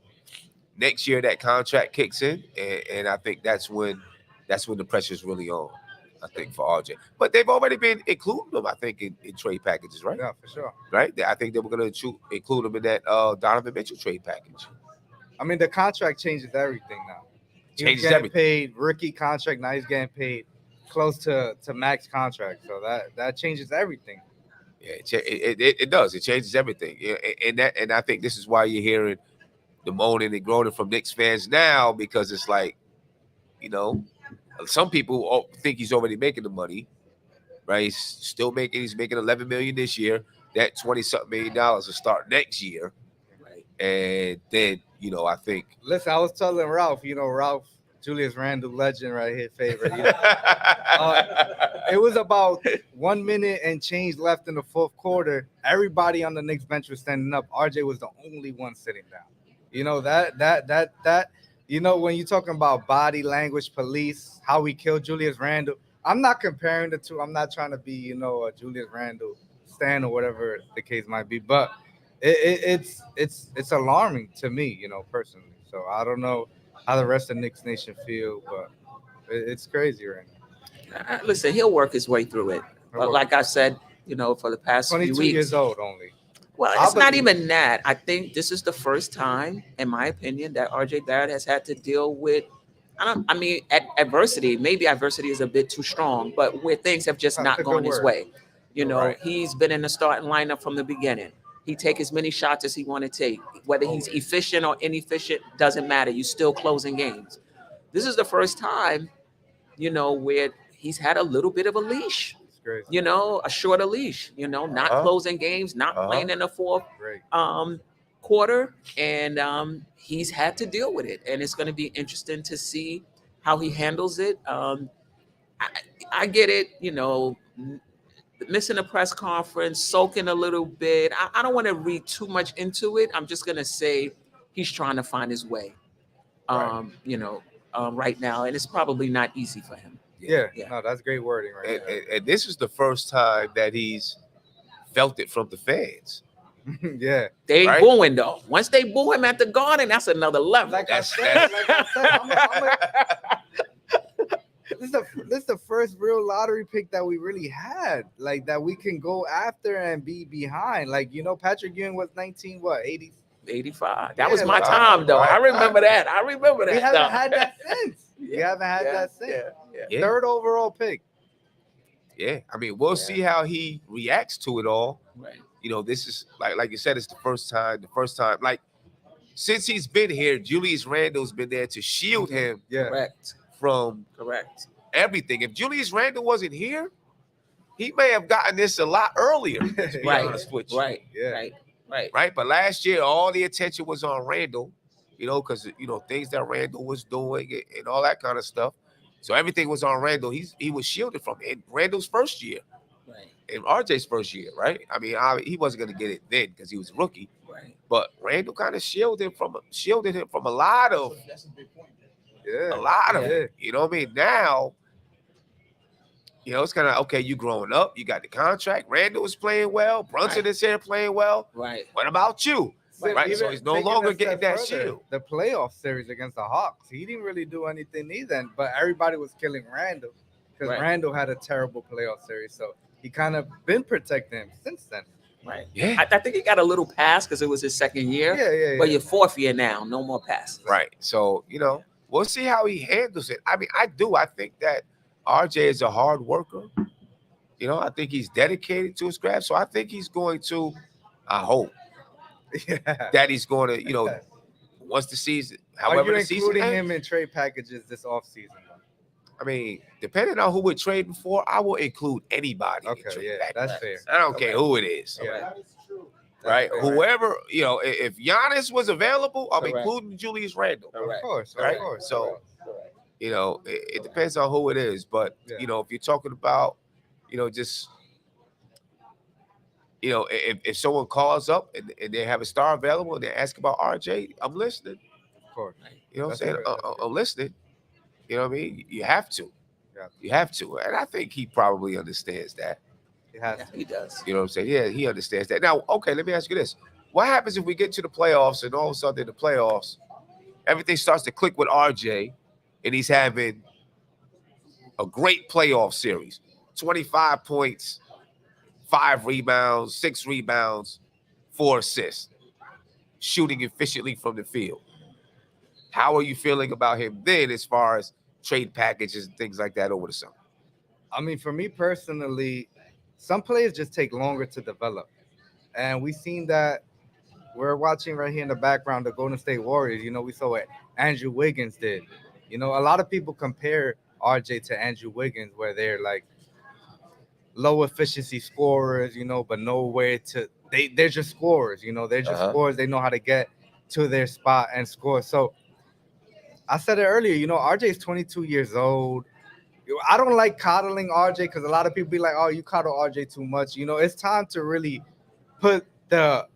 Speaker 3: Next year that contract kicks in, and I think that's when the pressure's really on. I think for RJ, but they've already been including them. I think in trade packages, right?
Speaker 1: Yeah, for sure.
Speaker 3: Right. I think they were going to include them in that Donovan Mitchell trade package.
Speaker 1: I mean, the contract changes everything now.
Speaker 3: Changes
Speaker 1: getting
Speaker 3: everything.
Speaker 1: Paid rookie contract. Now he's getting paid close to max contract. So that changes everything.
Speaker 3: Yeah, it does. It changes everything. Yeah, and I think this is why you're hearing the moaning and groaning from Knicks fans now, because it's like, some people think he's already making the money, right? He's making $11 million this year. That $20-something million will start next year, right? And then, I think.
Speaker 1: Listen, I was telling Ralph, Ralph Julius Randle legend right here, favorite. It was about 1 minute and change left in the fourth quarter. Everybody on the Knicks bench was standing up. RJ was the only one sitting down. You know, that. You know, when you're talking about body language police, how we killed Julius Randle. I'm not comparing the two. I'm not trying to be, you know, a Julius Randle stan or whatever the case might be, but it's alarming to me, you know, personally. So I don't know how the rest of Knicks Nation feel, but it's crazy right now.
Speaker 6: Listen, he'll work his way through it. But like I said, you know, for the past few
Speaker 1: 22
Speaker 6: weeks,
Speaker 1: years old only.
Speaker 6: well, it's not even that. I think this is the first time, in my opinion, that RJ Barrett has had to deal with, adversity. Maybe adversity is a bit too strong, but where things have just
Speaker 1: That's
Speaker 6: not
Speaker 1: a good
Speaker 6: gone his
Speaker 1: word.
Speaker 6: way. You know,
Speaker 1: Right.
Speaker 6: he's been in the starting lineup from the beginning. He take as many shots as he want to take. Whether he's efficient or inefficient, doesn't matter. You still closing games. This is the first time, you know, where he's had a little bit of a leash.
Speaker 1: It's crazy.
Speaker 6: You know, a shorter leash, you know, not closing games, not playing in the fourth
Speaker 1: Great.
Speaker 6: quarter. And he's had to deal with it. And it's going to be interesting to see how he handles it. I get it, you know, missing a press conference, soaking a little bit. I don't want to read too much into it. I'm just going to say he's trying to find his way, you know, right now. And it's probably not easy for him.
Speaker 1: Yeah.
Speaker 6: Yeah.
Speaker 1: No, that's great wording right
Speaker 3: And this is the first time that he's felt it from the fans.
Speaker 1: there. Yeah.
Speaker 6: They
Speaker 3: Right.
Speaker 6: booing though. Once they boo him at the Garden, that's another level.
Speaker 1: Like
Speaker 3: That's-
Speaker 1: I said, this is the first real lottery pick that we really had, like that we can go after and be behind. Like, you know, Patrick Ewing was 19, what, 80?
Speaker 6: 85. That
Speaker 1: Yeah,
Speaker 6: was my
Speaker 1: right,
Speaker 6: time though. I
Speaker 3: right.
Speaker 6: remember that. I remember that.
Speaker 1: We haven't
Speaker 6: though.
Speaker 1: had that since. We haven't had that since.
Speaker 3: Yeah.
Speaker 1: Third overall pick.
Speaker 3: Yeah, I mean, we'll see how he reacts to it all.
Speaker 6: Right.
Speaker 3: You know, this is like you said, it's the first time. Like since he's been here, Julius Randle's been there to shield him
Speaker 1: Yeah.
Speaker 6: Correct.
Speaker 3: from
Speaker 6: Correct.
Speaker 3: everything. If Julius Randle wasn't here, he may have gotten this a lot earlier. To be
Speaker 6: Right.
Speaker 3: honest with you.
Speaker 6: Right.
Speaker 1: Yeah.
Speaker 6: Right. Right.
Speaker 3: Right. But last year, all the attention was on Randle, you know, because you know things that Randle was doing and all that kind of stuff. So everything was on Randle. He was shielded from it. In Randle's first year,
Speaker 6: Right.
Speaker 3: in RJ's first year, right? I mean, he wasn't going to get it then because he was a rookie.
Speaker 6: Right.
Speaker 3: But Randle kind of shielded him from a lot of
Speaker 1: Yeah.
Speaker 3: it. You know what I mean? Now, you know, it's kind of okay. You growing up, you got the contract. Randle is playing well. Brunson is here playing well.
Speaker 6: Right.
Speaker 3: What about you? Right. So
Speaker 1: Even
Speaker 3: he's no
Speaker 1: taking
Speaker 3: longer
Speaker 1: a step
Speaker 3: getting that
Speaker 1: further,
Speaker 3: shield.
Speaker 1: The playoff series against the Hawks, he didn't really do anything either, but everybody was killing Randle because
Speaker 6: Right.
Speaker 1: Randle had a terrible playoff series. So he kind of been protecting him since then.
Speaker 6: Right.
Speaker 3: Yeah.
Speaker 6: I think he got a little pass because it was his second year.
Speaker 1: Yeah.
Speaker 6: But your fourth year now, no more passes.
Speaker 3: Right. So, you know, we'll see how he handles it. I mean, I think that RJ is a hard worker. You know, I think he's dedicated to his craft. So I think he's going to, I hope
Speaker 1: Yeah.
Speaker 3: that he's going to, you know, once the season,
Speaker 1: Are
Speaker 3: however
Speaker 1: you
Speaker 3: the season
Speaker 1: including
Speaker 3: ends,
Speaker 1: him in trade packages this offseason?
Speaker 3: I mean, depending on who we're trading for, I will include anybody. in
Speaker 1: Okay,
Speaker 3: trade
Speaker 1: yeah,
Speaker 3: packages.
Speaker 1: that's fair.
Speaker 3: I don't care who it is.
Speaker 1: Yeah.
Speaker 3: Right.
Speaker 1: That's fair.
Speaker 3: Whoever, you know, if Giannis was available, I'm
Speaker 6: Correct.
Speaker 3: including Julius Randle.
Speaker 1: Of
Speaker 6: Correct.
Speaker 1: course,
Speaker 3: Right.
Speaker 1: of course.
Speaker 3: So, you know, it depends on who it is. But,
Speaker 1: Yeah.
Speaker 3: you know, if you're talking about, you know, just, you know, if someone calls up and they have a star available and they ask about RJ, I'm listening.
Speaker 1: Of course.
Speaker 3: You know what I'm
Speaker 1: That's
Speaker 3: saying?
Speaker 1: fair.
Speaker 3: I'm listening. You know what I mean? You have to.
Speaker 1: Yeah.
Speaker 3: You have to. And I think he probably understands that.
Speaker 1: He has
Speaker 6: Yeah,
Speaker 1: to.
Speaker 6: he does.
Speaker 3: You know what I'm saying? Yeah, he understands that. Now, okay, let me ask you this. What happens if we get to the playoffs and all of a sudden in the playoffs, everything starts to click with RJ and he's having a great playoff series? 25 points, 5 rebounds, 6 rebounds, 4 assists, shooting efficiently from the field. How are you feeling about him then as far as trade packages and things like that over the summer?
Speaker 1: I mean, for me personally, some players just take longer to develop. And we've seen that. We're watching right here in the background the Golden State Warriors. You know, we saw what Andrew Wiggins did. You know, a lot of people compare RJ to Andrew Wiggins, where they're like low efficiency scorers, you know, but nowhere to they're just scorers, you know, they're just scorers. They know how to get to their spot and score. So I said it earlier. RJ is 22 years old. I don't like coddling RJ because a lot of people be like, "Oh, you coddle RJ too much." It's time to really put the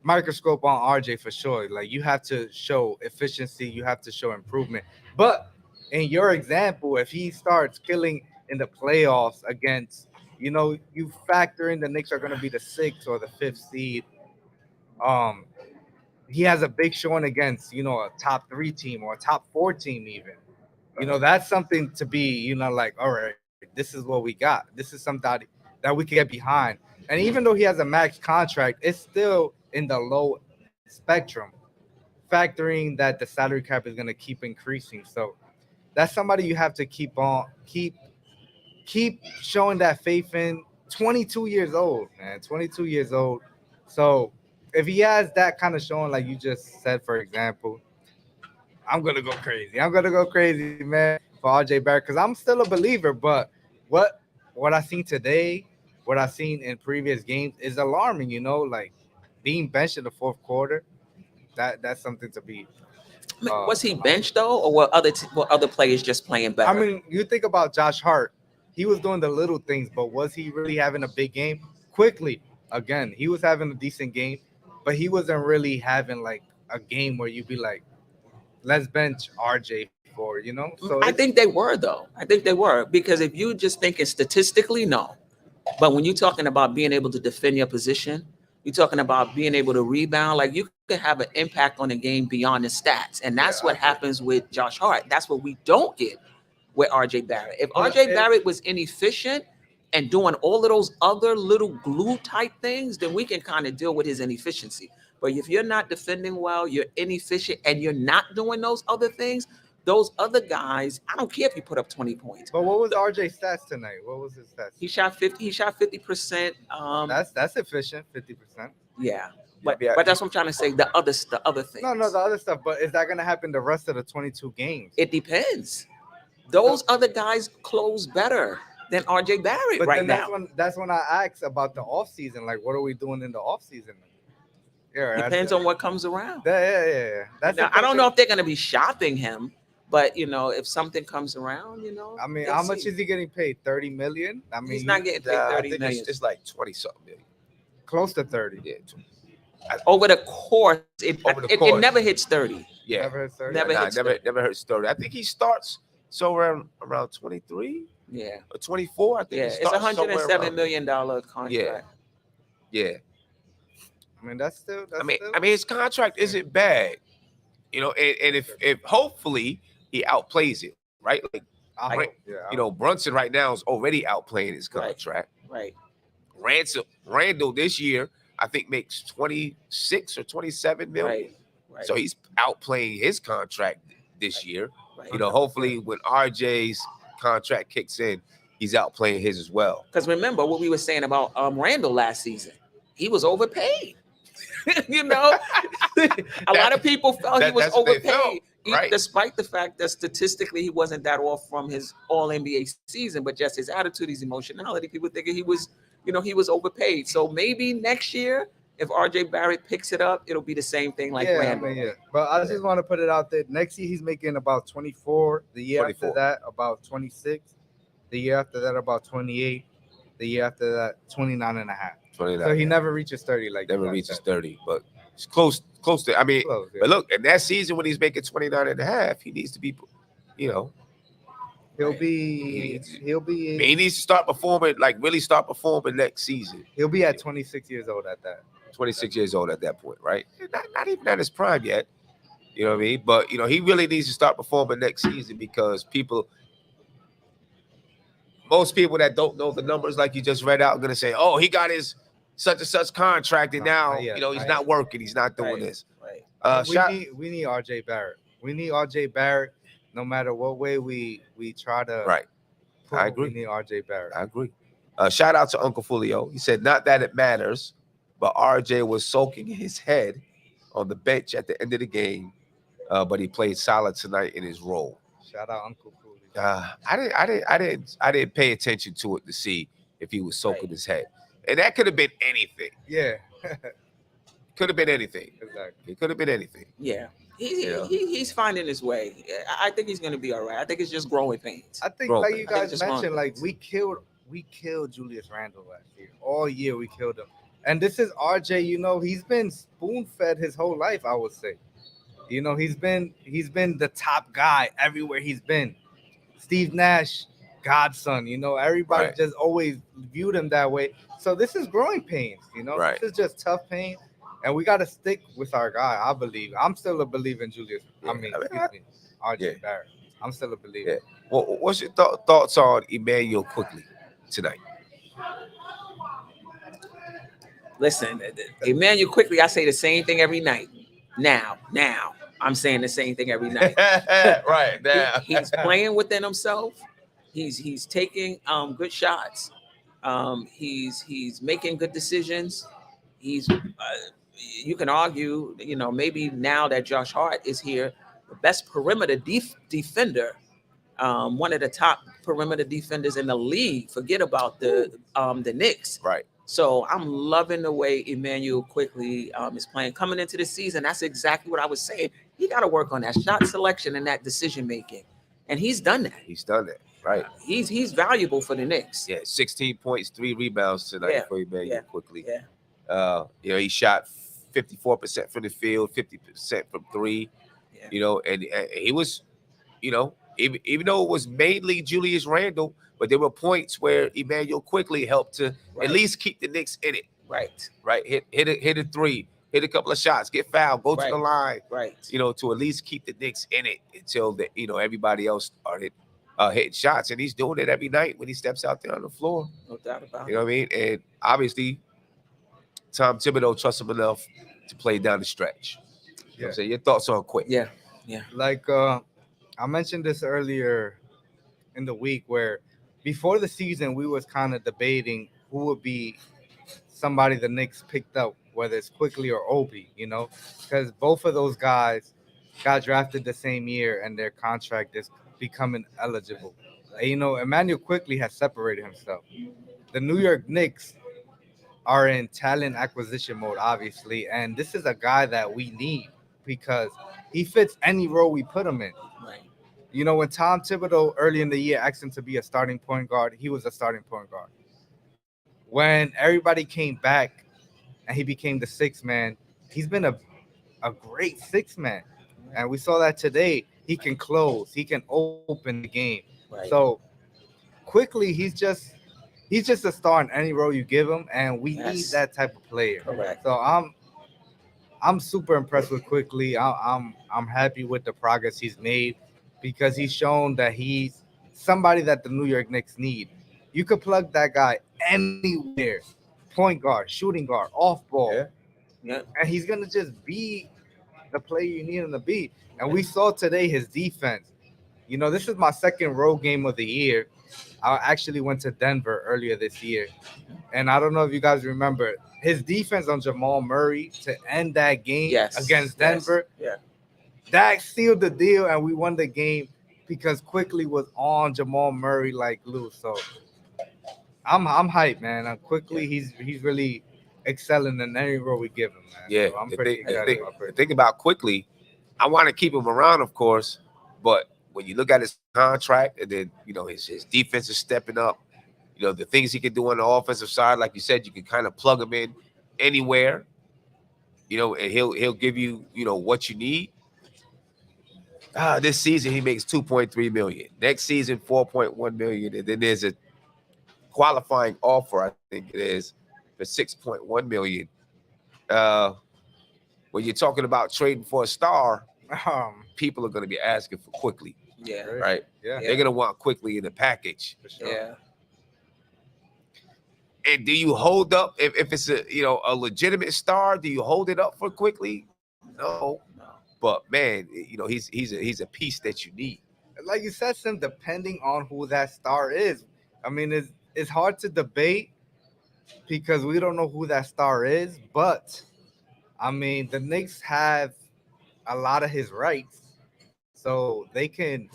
Speaker 1: microscope on RJ for sure. Like you have to show efficiency, you have to show improvement. But in your example, if he starts killing in the playoffs against, you factor in the Knicks are going to be the 6th or the 5th seed. Um, he has a big showing against, a top 3 team or a top 4 team even. That's something to be, like, all right, this is what we got. This is something that we can get behind. And even though he has a max contract, it's still in the low spectrum, factoring that the salary cap is going to keep increasing. So that's somebody you have to keep showing that faith in. 22 years old, man. 22 years old. So if he has that kind of showing, like you just said, for example, I'm gonna go crazy. I'm gonna go crazy, man, for RJ Barrett because I'm still a believer. But what what I seen today, what I seen in previous games is alarming. Like being benched in the fourth quarter. That's something to be.
Speaker 6: I mean, was he benched though, or were other players just playing better?
Speaker 1: I mean, you think about Josh Hart. He was doing the little things, but was he really having a big game? Quickly, again, he was having a decent game, but he wasn't really having like a game where you'd be like, let's bench RJ for. So
Speaker 6: I think they were though. I think they were because if you just thinking statistically, no. But when you're talking about being able to defend your position, you're talking about being able to rebound. Like you can have an impact on the game beyond the stats, and that's what happens with Josh Hart. That's what we don't get with RJ Barrett. If RJ Barrett was inefficient and doing all of those other little glue type things, then we can kind of deal with his inefficiency. But if you're not defending well, you're inefficient, and you're not doing those other things, those other guys, I don't care if you put up 20 points.
Speaker 1: But what was RJ's stats tonight? What was his stats?
Speaker 6: He shot 50. He shot 50%.
Speaker 1: That's efficient, 50%.
Speaker 6: Yeah, but that's what I'm trying to say. The other things.
Speaker 1: No, the other stuff. But is that gonna happen the rest of the 22 games?
Speaker 6: It depends. Those other guys close better than RJ Barrett
Speaker 1: But
Speaker 6: right
Speaker 1: then
Speaker 6: now.
Speaker 1: that's when I asked about the off season. Like, what are we doing in the off season? Yeah,
Speaker 6: Depends on what comes around.
Speaker 1: Yeah.
Speaker 6: Now, I don't know if they're going to be shopping him, but if something comes around,
Speaker 1: I mean, how much is he getting paid? 30 million? I mean,
Speaker 6: he's not getting paid
Speaker 3: I
Speaker 6: 30
Speaker 3: think
Speaker 6: million.
Speaker 3: it's like 20 something million.
Speaker 1: close to 30.
Speaker 3: Yeah,
Speaker 6: Over the course, it
Speaker 3: course.
Speaker 6: never hits 30.
Speaker 3: yeah.
Speaker 1: Never hit 30.
Speaker 6: Never hits 30.
Speaker 3: Never heard story. I think he starts somewhere around 23
Speaker 6: Yeah.
Speaker 3: or 24. I think
Speaker 6: Yeah,
Speaker 3: he
Speaker 6: it's
Speaker 3: starts somewhere
Speaker 6: $107
Speaker 3: around-
Speaker 6: million contract.
Speaker 3: Yeah.
Speaker 1: I mean, that's still.
Speaker 3: I mean, his contract isn't bad, and if hopefully he outplays it, right? Like,
Speaker 1: I hope, yeah.
Speaker 3: Brunson right now is already outplaying his
Speaker 6: Right.
Speaker 3: contract.
Speaker 6: Right.
Speaker 3: Randle this year, I think makes 26 or 27 million.
Speaker 6: Right.
Speaker 3: So he's outplaying his contract this year.
Speaker 6: Right.
Speaker 3: Hopefully when RJ's contract kicks in, he's outplaying his as well.
Speaker 6: Because remember what we were saying about Randle last season. He was overpaid. A lot of people felt he was
Speaker 3: that's what they
Speaker 6: overpaid,
Speaker 3: felt, right.
Speaker 6: despite the fact that statistically he wasn't that off from his All NBA season, but just his attitude, his emotionality. People thinking he was overpaid. So maybe next year, if RJ Barrett picks it up, it'll be the same thing like Randle.
Speaker 1: Yeah. But I just want to put it out there. Next year he's making about 24. The year
Speaker 3: 24.
Speaker 1: after that, about 26. The year after that, about 28. The year after that, 29 and a half.
Speaker 3: 29.
Speaker 1: So he never reaches 30 like
Speaker 3: never
Speaker 1: like
Speaker 3: reaches
Speaker 1: that.
Speaker 3: 30, but it's close to. I mean,
Speaker 1: Close, yeah.
Speaker 3: but look, in that season when he's making 29 and a half, he needs to be,
Speaker 1: He'll be
Speaker 3: he needs to start performing, like really start performing next season.
Speaker 1: he'll be at 26 years old at that.
Speaker 3: 26 years old at that point, right? Not even at his prime yet. You know what I mean? But he really needs to start performing next season because most people that don't know the numbers, like you just read out, are gonna say, "Oh, he got his such and such contract, and now he's not working, he's not doing this."
Speaker 6: Right.
Speaker 1: We need RJ Barrett. We need RJ Barrett. No matter what way we try to.
Speaker 3: Right. I agree.
Speaker 1: We need RJ Barrett.
Speaker 3: I agree. Shout out to Uncle Fulio. He said, "Not that it matters, but RJ was soaking his head on the bench at the end of the game, but he played solid tonight in his role."
Speaker 1: Shout out Uncle Fulio.
Speaker 3: I didn't pay attention to it to see if he was soaking his head, and that could have been anything.
Speaker 1: Yeah.
Speaker 3: Could have been anything.
Speaker 1: Exactly.
Speaker 3: It could have been anything.
Speaker 6: Yeah. He's finding his way. I think he's going to be all right. I think it's just growing pains.
Speaker 1: I think,
Speaker 3: Bro,
Speaker 1: like you
Speaker 6: I think
Speaker 1: guys
Speaker 6: just growing
Speaker 1: mentioned, like
Speaker 6: pains.
Speaker 1: we killed Julius Randle last year. All year we killed him. And this is RJ. You know, he's been spoon fed his whole life. I would say. You know, he's been the top guy everywhere he's been. Steve Nash, godson. You know, everybody
Speaker 3: Right.
Speaker 1: just always viewed him that way. So this is growing pains. You know,
Speaker 3: Right.
Speaker 1: this is just tough pain, and we got to stick with our guy. I believe. I'm still a believer in Julius.
Speaker 3: Yeah,
Speaker 1: Excuse me, RJ
Speaker 3: yeah.
Speaker 1: Barrett. I'm still a believer.
Speaker 3: Yeah. What's your thoughts on Immanuel Quickley tonight?
Speaker 6: Listen, Immanuel Quickley, I say the same thing every night. Now, I'm saying the same thing every night.
Speaker 3: Right now.
Speaker 6: He's playing within himself. He's taking good shots. He's making good decisions. He's you can argue, you know, maybe now that Josh Hart is here, the best perimeter defender, one of the top perimeter defenders in the league. Forget about the Knicks.
Speaker 3: Right.
Speaker 6: So I'm loving the way Immanuel Quickley is playing. Coming into the season, that's exactly what I was saying. He got to work on that shot selection and that decision making, and he's done that.
Speaker 3: He's done that. Right.
Speaker 6: He's valuable for the Knicks.
Speaker 3: Yeah. 16 points, 3 rebounds tonight
Speaker 6: Yeah,
Speaker 3: for Immanuel
Speaker 6: yeah,
Speaker 3: Quickley.
Speaker 6: Yeah,
Speaker 3: You know, he shot 54% from the field, 50% from 3.
Speaker 6: yeah.
Speaker 3: You know, and he was, you know, even though it was mainly Julius Randle, but there were points where Immanuel Quickley helped to
Speaker 6: Right.
Speaker 3: at least keep the Knicks in it.
Speaker 6: Right,
Speaker 3: Right. Hit a 3, hit a couple of shots, get fouled, go to
Speaker 6: Right.
Speaker 3: the line.
Speaker 6: right.
Speaker 3: You know, to at least keep the Knicks in it until everybody else started hitting shots, and he's doing it every night when he steps out there on the floor.
Speaker 6: No doubt about
Speaker 3: You know what I mean? And obviously, Tom Thibodeau trusts him enough to play down the stretch. You know what
Speaker 1: Yeah.
Speaker 3: I'm saying? Your thoughts on Quick?
Speaker 6: Yeah,
Speaker 1: Like I mentioned this earlier in the week, where before the season we was kind of debating who would be somebody the Knicks picked up, whether it's Quickly or Obi, you know, because both of those guys got drafted the same year and their contract is becoming eligible. And, you know, Emmanuel Quickly has separated himself. The New York Knicks are in talent acquisition mode, obviously, and this is a guy that we need because he fits any role we put him in.
Speaker 6: right.
Speaker 1: You know, when Tom Thibodeau early in the year asked him to be a starting point guard, he was a starting point guard. When everybody came back and he became the sixth man, he's been a great sixth man. And we saw that today. He can close, he can open the game.
Speaker 6: Right.
Speaker 1: So quickly, he's just a star in any role you give him, and we need
Speaker 6: Yes.
Speaker 1: that type of player.
Speaker 6: Correct.
Speaker 1: So I'm super impressed with Quickly. I'm happy with the progress he's made because he's shown that he's somebody that the New York Knicks need. You could plug that guy anywhere, point guard, shooting guard, off ball,
Speaker 3: Yeah.
Speaker 6: Yeah.
Speaker 1: and he's gonna just be the player you need him to be. And we saw today his defense. You know, this is my second road game of the year. I actually went to Denver earlier this year, and I don't know if you guys remember his defense on Jamal Murray to end that game
Speaker 6: Yes.
Speaker 1: against
Speaker 6: yes,
Speaker 1: Denver.
Speaker 6: Yeah.
Speaker 1: That sealed the deal, and we won the game because Quickly was on Jamal Murray like glue. So I'm hyped, man. Quickly, he's really excelling in any role we give him, man.
Speaker 3: Yeah.
Speaker 1: So I'm
Speaker 3: the,
Speaker 1: pretty
Speaker 3: thing, the,
Speaker 1: excited
Speaker 3: thing,
Speaker 1: about
Speaker 3: the
Speaker 1: Quickly.
Speaker 3: thing about Quickly, I want to keep him around, of course, but when you look at his contract and then, you know, his defense is stepping up, you know, the things he can do on the offensive side, like you said, you can kind of plug him in anywhere, you know, and he'll give you, you know, what you need. This season he makes 2.3 million. Next season 4.1 million, and then there's a qualifying offer, I think it is, for 6.1 million. When you're talking about trading for a star, people are going to be asking for Quickly,
Speaker 6: Yeah.
Speaker 3: right?
Speaker 1: Yeah,
Speaker 3: They're going to want Quickly in the package.
Speaker 1: for sure.
Speaker 6: Yeah.
Speaker 3: And do you hold up if it's a legitimate star? Do you hold it up for Quickly? No.
Speaker 6: No.
Speaker 3: But man, you know, he's a piece that you need.
Speaker 1: Like you said, Sim, depending on who that star is. I mean, it's hard to debate because we don't know who that star is. But I mean, the Knicks have a lot of his rights, so they can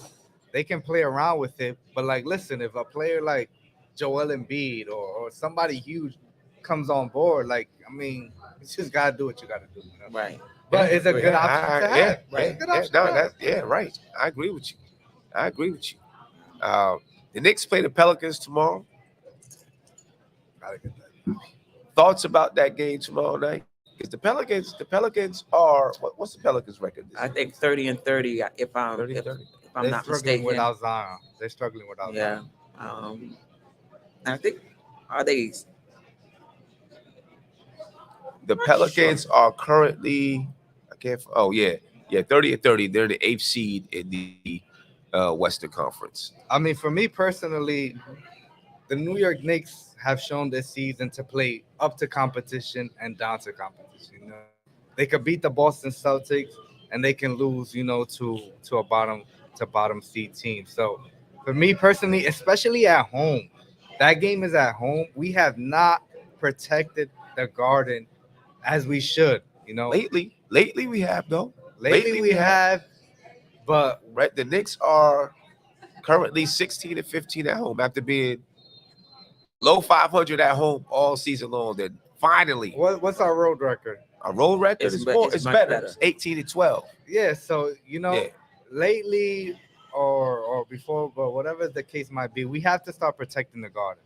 Speaker 1: play around with it. But like, listen, if a player like Joel Embiid or somebody huge comes on board, like, I mean, You just gotta do what you gotta do. You know?
Speaker 6: Right.
Speaker 1: But it's a good option to have.
Speaker 3: Yeah,
Speaker 1: Right? It's a good option
Speaker 3: no,
Speaker 1: to have.
Speaker 3: right. I agree with you. The Knicks play the Pelicans tomorrow.
Speaker 1: Gotta get that.
Speaker 3: Thoughts about that game tomorrow night? Because the Pelicans are what's the Pelicans record?
Speaker 6: I think 30-30. If I'm
Speaker 3: 30,
Speaker 6: if,
Speaker 3: 30.
Speaker 6: if I'm
Speaker 1: They're
Speaker 6: not
Speaker 1: struggling
Speaker 6: mistaken.
Speaker 1: without Zion. They're struggling without
Speaker 6: Yeah.
Speaker 1: Zion.
Speaker 6: And I think are they?
Speaker 3: The Pelicans are currently, 30-30. They're the 8th seed in the Western Conference.
Speaker 1: I mean, for me personally, the New York Knicks have shown this season to play up to competition and down to competition. You know, they could beat the Boston Celtics and they can lose, to a bottom seed team. So, for me personally, especially at home, that game is at home. We have not protected the Garden as we should.
Speaker 3: Lately we have though.
Speaker 1: Lately we have, but
Speaker 3: Right, the Knicks are currently 16-15 at home after being low 500 at home all season long. Then finally,
Speaker 1: what's our road record?
Speaker 3: our road record
Speaker 6: It's
Speaker 3: is
Speaker 6: much
Speaker 3: better.
Speaker 6: better.
Speaker 3: It's 18-12.
Speaker 1: Yeah, so
Speaker 3: Yeah.
Speaker 1: lately or before, but whatever the case might be, we have to start protecting the Garden.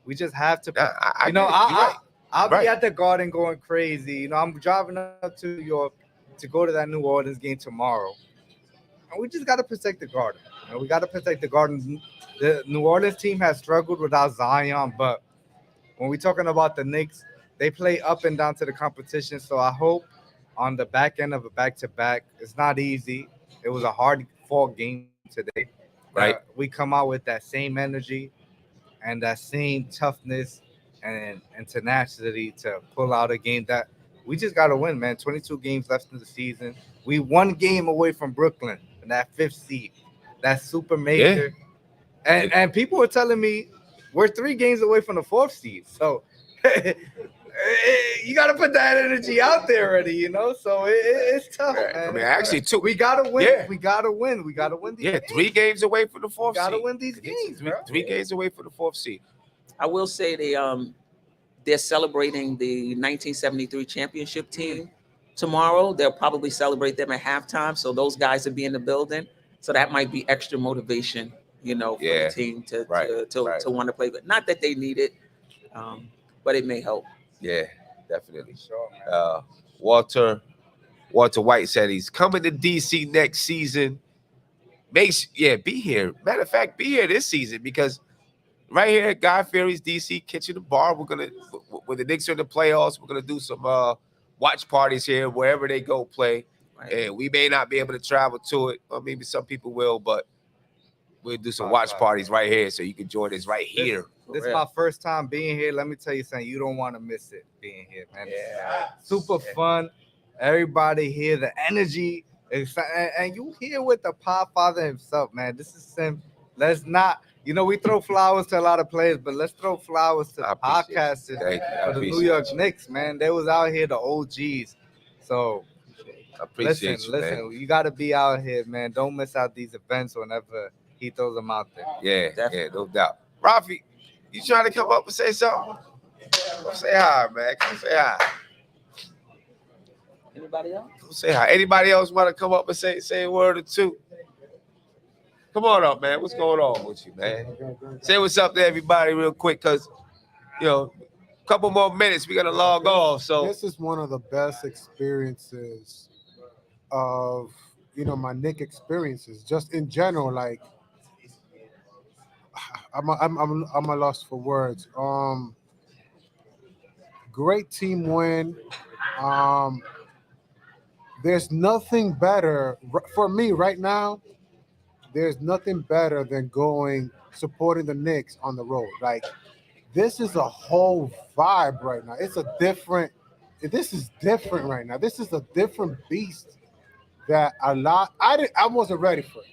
Speaker 1: We just have to.
Speaker 3: I
Speaker 1: You know,
Speaker 3: agree. You're right.
Speaker 1: I'll
Speaker 3: Right.
Speaker 1: be at the Garden going crazy. I'm driving up to New York to go to that New Orleans game tomorrow, and we just got to protect the Garden. We got to protect the Garden. The New Orleans team has struggled without Zion, but when we're talking about the Knicks, they play up and down to the competition. So I hope on the back end of a back-to-back, it's not easy. It was a hard-fought game today.
Speaker 3: Right.
Speaker 1: We come out with that same energy and that same toughness and tenacity to pull out a game that we just got to win, man. 22 games left in the season. We one game away from Brooklyn and that 5th seed. That's super major. And people were telling me we're 3 games away from the 4th seed. So you got to put that energy out there already, So it's tough,
Speaker 3: Right.
Speaker 1: man.
Speaker 3: I mean, actually, two.
Speaker 1: We got to win.
Speaker 3: Yeah.
Speaker 1: We got to win. We got to win these games.
Speaker 3: 3 games away from the 4th
Speaker 1: Got to
Speaker 3: seed.
Speaker 1: win these games, bro.
Speaker 3: 3 games away from the 4th seed.
Speaker 6: I will say they're celebrating the 1973 championship team tomorrow. They'll probably celebrate them at halftime. So those guys will be in the building. So that might be extra motivation, for the team to want to play. But not that they need it, but it may help.
Speaker 3: Yeah, definitely.
Speaker 1: Sure, man.
Speaker 3: Walter White said he's coming to DC next season. Be here. Matter of fact, be here this season because right here at Guy Fieri's DC Kitchen and Bar, we're gonna when the Knicks are in the playoffs, we're gonna do some watch parties here wherever they go play.
Speaker 6: Right.
Speaker 3: And we may not be able to travel to it, or maybe some people will, but we'll do some watch parties right here, so you can join us right here.
Speaker 1: This is my first time being here. Let me tell you something. You don't want to miss it being here, man.
Speaker 3: Yeah.
Speaker 1: Super fun. Everybody here, the energy. And you here with the Podfather himself, man. This is Sim. Let's not, we throw flowers to a lot of players, but let's throw flowers to the podcasters for the New York Knicks, man. They was out here, the OGs. So
Speaker 3: I appreciate
Speaker 1: listen, you got to be out here, man. Don't miss out these events whenever he throws them out there.
Speaker 3: Yeah, no doubt. Rafi, you trying to come up and say something? Come say hi, man. Come say hi.
Speaker 6: Anybody else?
Speaker 3: Come say hi. Anybody else want to come up and say a word or two? Come on up, man. What's going on with you, man? Say what's up to everybody real quick, because, a couple more minutes, we got to log off. So
Speaker 7: this is one of the best experiences of, my Knick experiences, just in general. Like, I'm a loss for words. Great team win. There's nothing better for me right now. There's nothing better than supporting the Knicks on the road. Like, this is a whole vibe right now. This is different right now. This is a different beast that I wasn't ready for it.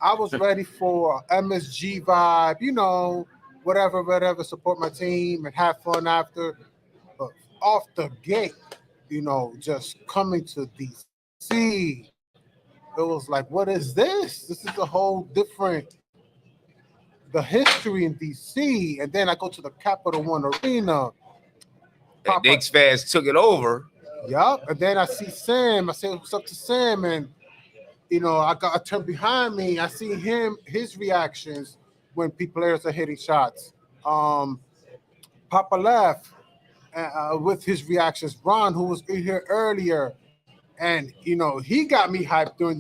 Speaker 7: I was ready for MSG vibe, whatever, support my team and have fun after. But off the gate, just coming to DC, it was like, what is this? This is a whole different, the history in DC. And then I go to the Capital One Arena. Papa.
Speaker 3: Knicks fans took it over.
Speaker 7: Yup. And then I see Sam. I say what's up to Sam, and I turn behind me. I see his reactions when players are hitting shots. Papa left with his reactions. Ron, who was in here earlier, and he got me hyped during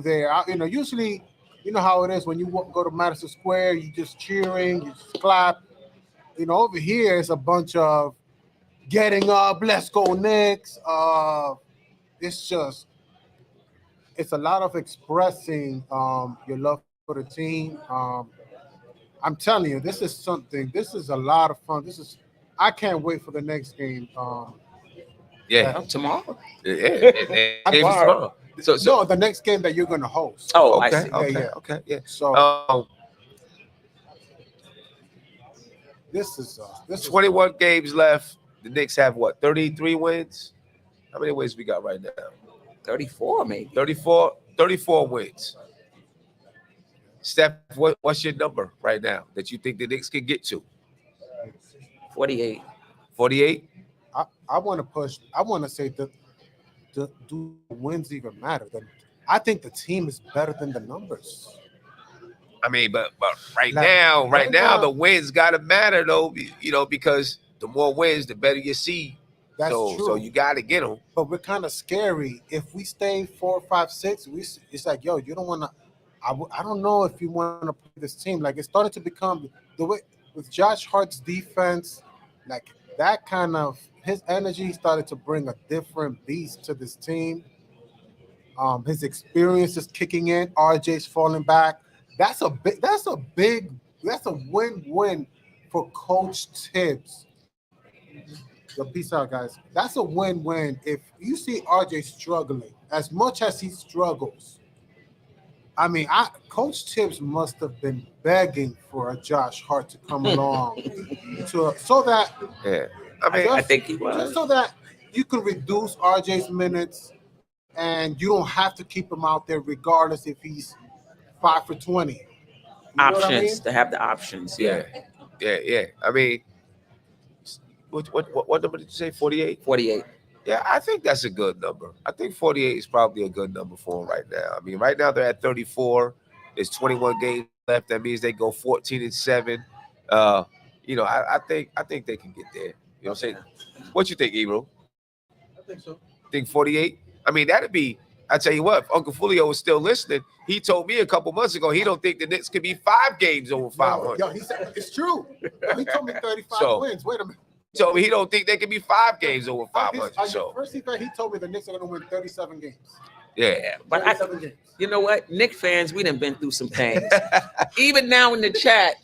Speaker 7: there. Usually, you know how it is when you go to Madison Square, you just cheering, you just clap. Over here it's a bunch of getting up, let's go Knicks. It's a lot of expressing your love for the team. I'm telling you, this is a lot of fun. I can't wait for the next game.
Speaker 3: Yeah,
Speaker 6: Tomorrow.
Speaker 3: Game is tomorrow. So
Speaker 7: No, the next game that you're going to host.
Speaker 6: Oh, I
Speaker 3: okay,
Speaker 6: see.
Speaker 3: okay.
Speaker 7: So
Speaker 3: this
Speaker 7: is
Speaker 3: 21 games left. The Knicks have what? 33 wins. How many wins we got right now?
Speaker 6: 34, maybe.
Speaker 3: 34 wins. Steph, what's your number right now that you think the Knicks can get to?
Speaker 6: 48.
Speaker 3: 48?
Speaker 7: I want to push. I want to say that do wins even matter? I think the team is better than the numbers.
Speaker 3: I mean, but right now, the wins got to matter though, because the more wins, the better you see.
Speaker 7: That's
Speaker 3: true. So you got to get them.
Speaker 7: But we're kind of scary. If we stay 4, 5, 6, it's like, yo, you don't want to. I don't know if you want to play this team. Like, it started to become the way with Josh Hart's defense, like that kind of his energy started to bring a different beast to this team. His experience is kicking in. RJ's falling back. That's a win-win for Coach Tibbs. Yo, peace out, guys. That's a win-win. If you see RJ struggling, as much as he struggles, I mean, Coach Tibbs must have been begging for a Josh Hart to come along so that
Speaker 6: I think he was.
Speaker 7: Just so that you can reduce RJ's minutes and you don't have to keep him out there regardless if he's 5 for 20.
Speaker 6: Options to have the options.
Speaker 3: Yeah. I mean, what number did you say? 48?
Speaker 6: 48.
Speaker 3: Yeah, I think that's a good number. I think 48 is probably a good number for them right now. I mean, right now they're at 34. There's 21 games left. That means they go 14-7. I think they can get there. You know what I'm saying? What you think, Ebro?
Speaker 5: I think so.
Speaker 3: Think 48? I mean, that'd be. I tell you what, if Uncle Fulio was still listening, he told me a couple months ago he don't think the Knicks could be 5 games over 500.
Speaker 7: Yo, he said it's true. He told me 35 wins. Wait a minute.
Speaker 3: So he don't think they can be 5 games over 500.
Speaker 7: First he told me the Knicks are going to win 37 games.
Speaker 3: Yeah,
Speaker 6: but you know what, Knicks fans, we done been through some things. Even now in the chat,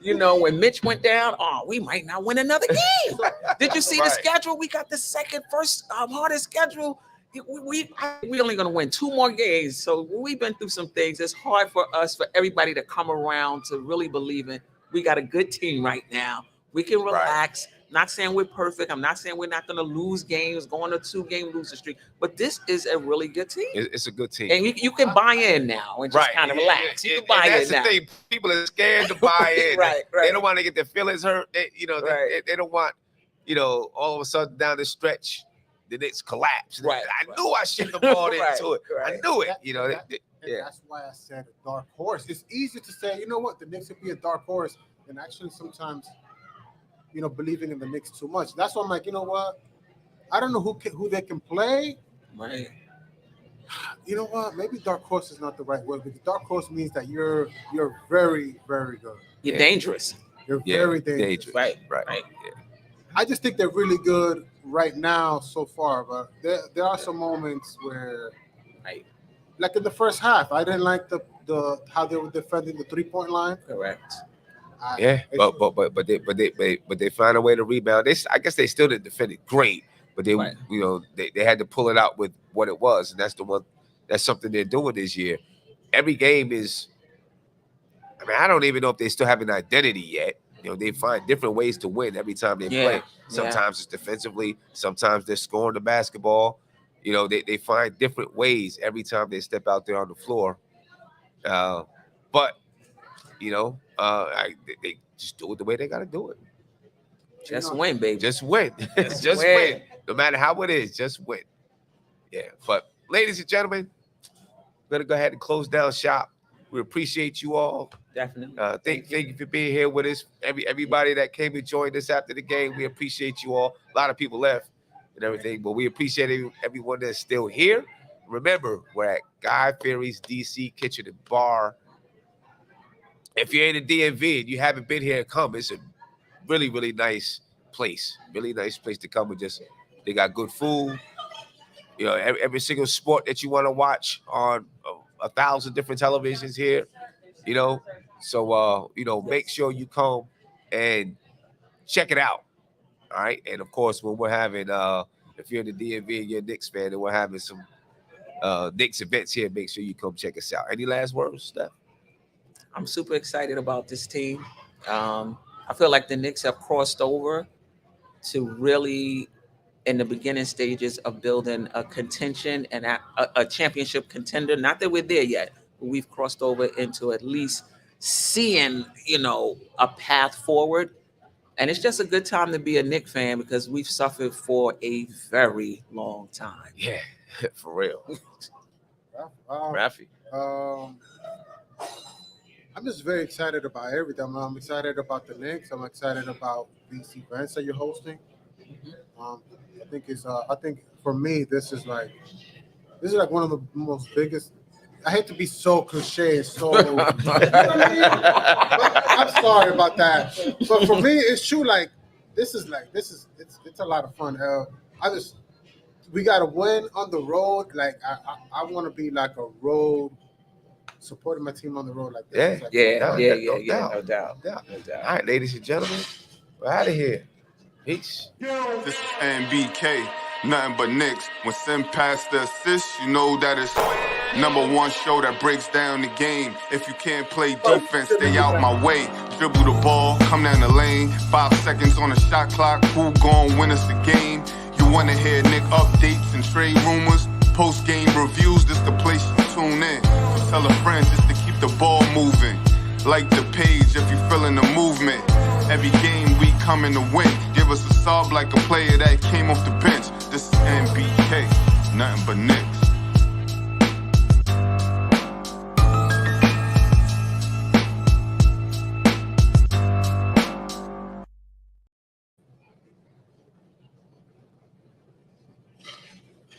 Speaker 6: when Mitch went down, we might not win another game. Did you see the schedule? We got the first hardest schedule. We only going to win 2 more games. So we've been through some things. It's hard for everybody to come around to really believe in. We got a good team right now. We can relax. Right. Not saying we're perfect. I'm not saying we're not going to lose games, go on a 2-game losing streak. But this is a really good team.
Speaker 3: It's a good team.
Speaker 6: And you can buy in now and just kind of relax. You can buy in now.
Speaker 3: That's the thing. People are scared to buy in.
Speaker 6: Right.
Speaker 3: They don't want to get their feelings hurt. They don't want, all of a sudden down the stretch, the Knicks collapse.
Speaker 6: Right.
Speaker 3: I knew I shouldn't have bought into it.
Speaker 6: Right.
Speaker 3: I knew it.
Speaker 7: That's why I said a dark horse. It's easy to say, the Knicks would be a dark horse, and actually sometimes, believing in the Knicks too much. That's why I'm like, you know what? I don't know who they can play.
Speaker 6: Right.
Speaker 7: You know what? Maybe dark horse is not the right word, because dark horse means that you're very, very good.
Speaker 6: You're dangerous.
Speaker 7: You're very dangerous.
Speaker 6: Right.
Speaker 3: Yeah.
Speaker 7: I just think they're really good right now so far, but there are some moments where, like in the first half, I didn't like the how they were defending the 3-point line.
Speaker 6: Correct.
Speaker 3: But they find a way to rebound. I guess they still didn't defend it great, but they had to pull it out with what it was, and that's something they're doing this year. Every game is. I mean, I don't even know if they still have an identity yet. They find different ways to win every time they play. Sometimes it's defensively, sometimes they're scoring the basketball. They find different ways every time they step out there on the floor. But they just do it the way they got to do it.
Speaker 6: Just win, baby.
Speaker 3: Just win. Just
Speaker 6: win.
Speaker 3: win. No matter how it is, just win. Yeah. But ladies and gentlemen, we're gonna go ahead and close down shop. We appreciate you all.
Speaker 6: Definitely.
Speaker 3: Thank you for being here with us. Everybody that came and joined us after the game, we appreciate you all. A lot of people left and everything, but we appreciate everyone that's still here. Remember, we're at Guy Fieri's DC Kitchen and Bar. If you're in the DMV and you haven't been here, come. It's a really, really nice place. Really nice place to come and they got good food. You know, every single sport that you want to watch on 1,000 different televisions here, you know. So, make sure you come and check it out. All right. And of course, when we're having, if you're in the DMV and you're a Knicks fan and we're having some Knicks events here, make sure you come check us out. Any last words, Steph?
Speaker 6: I'm super excited about this team. I feel like the Knicks have crossed over to really in the beginning stages of building a contention and a championship contender. Not that we're there yet, but we've crossed over into at least seeing, a path forward. And it's just a good time to be a Knicks fan because we've suffered for a very long time.
Speaker 3: Yeah, for real. Rafi.
Speaker 7: I'm just very excited about everything. I'm excited about the Knicks. I'm excited about these events that you're hosting. I think for me, this is like one of the most biggest. I hate to be so cliche and so. But I'm sorry about that. But for me, it's true. Like it's a lot of fun. We got to win on the road. Like I want to be like a road. Supporting my team on the road like this.
Speaker 6: No doubt.
Speaker 3: All right, ladies and gentlemen, we're out of here. Peace.
Speaker 2: This is NBK, nothing but Knicks. When Sim passed the assist, you know that it's #1 show that breaks down the game. If you can't play defense, stay out my way. Dribble the ball, come down the lane. 5 seconds on the shot clock. Who gon' win us the game? You wanna hear Nick updates and trade rumors? Postgame reviews, this the place you tune in. So tell a friend just to keep the ball moving. Like the page if you feeling the movement. Every game we coming to win. Give us a sub like a player that came off the bench. This is NBK, nothing but Knicks.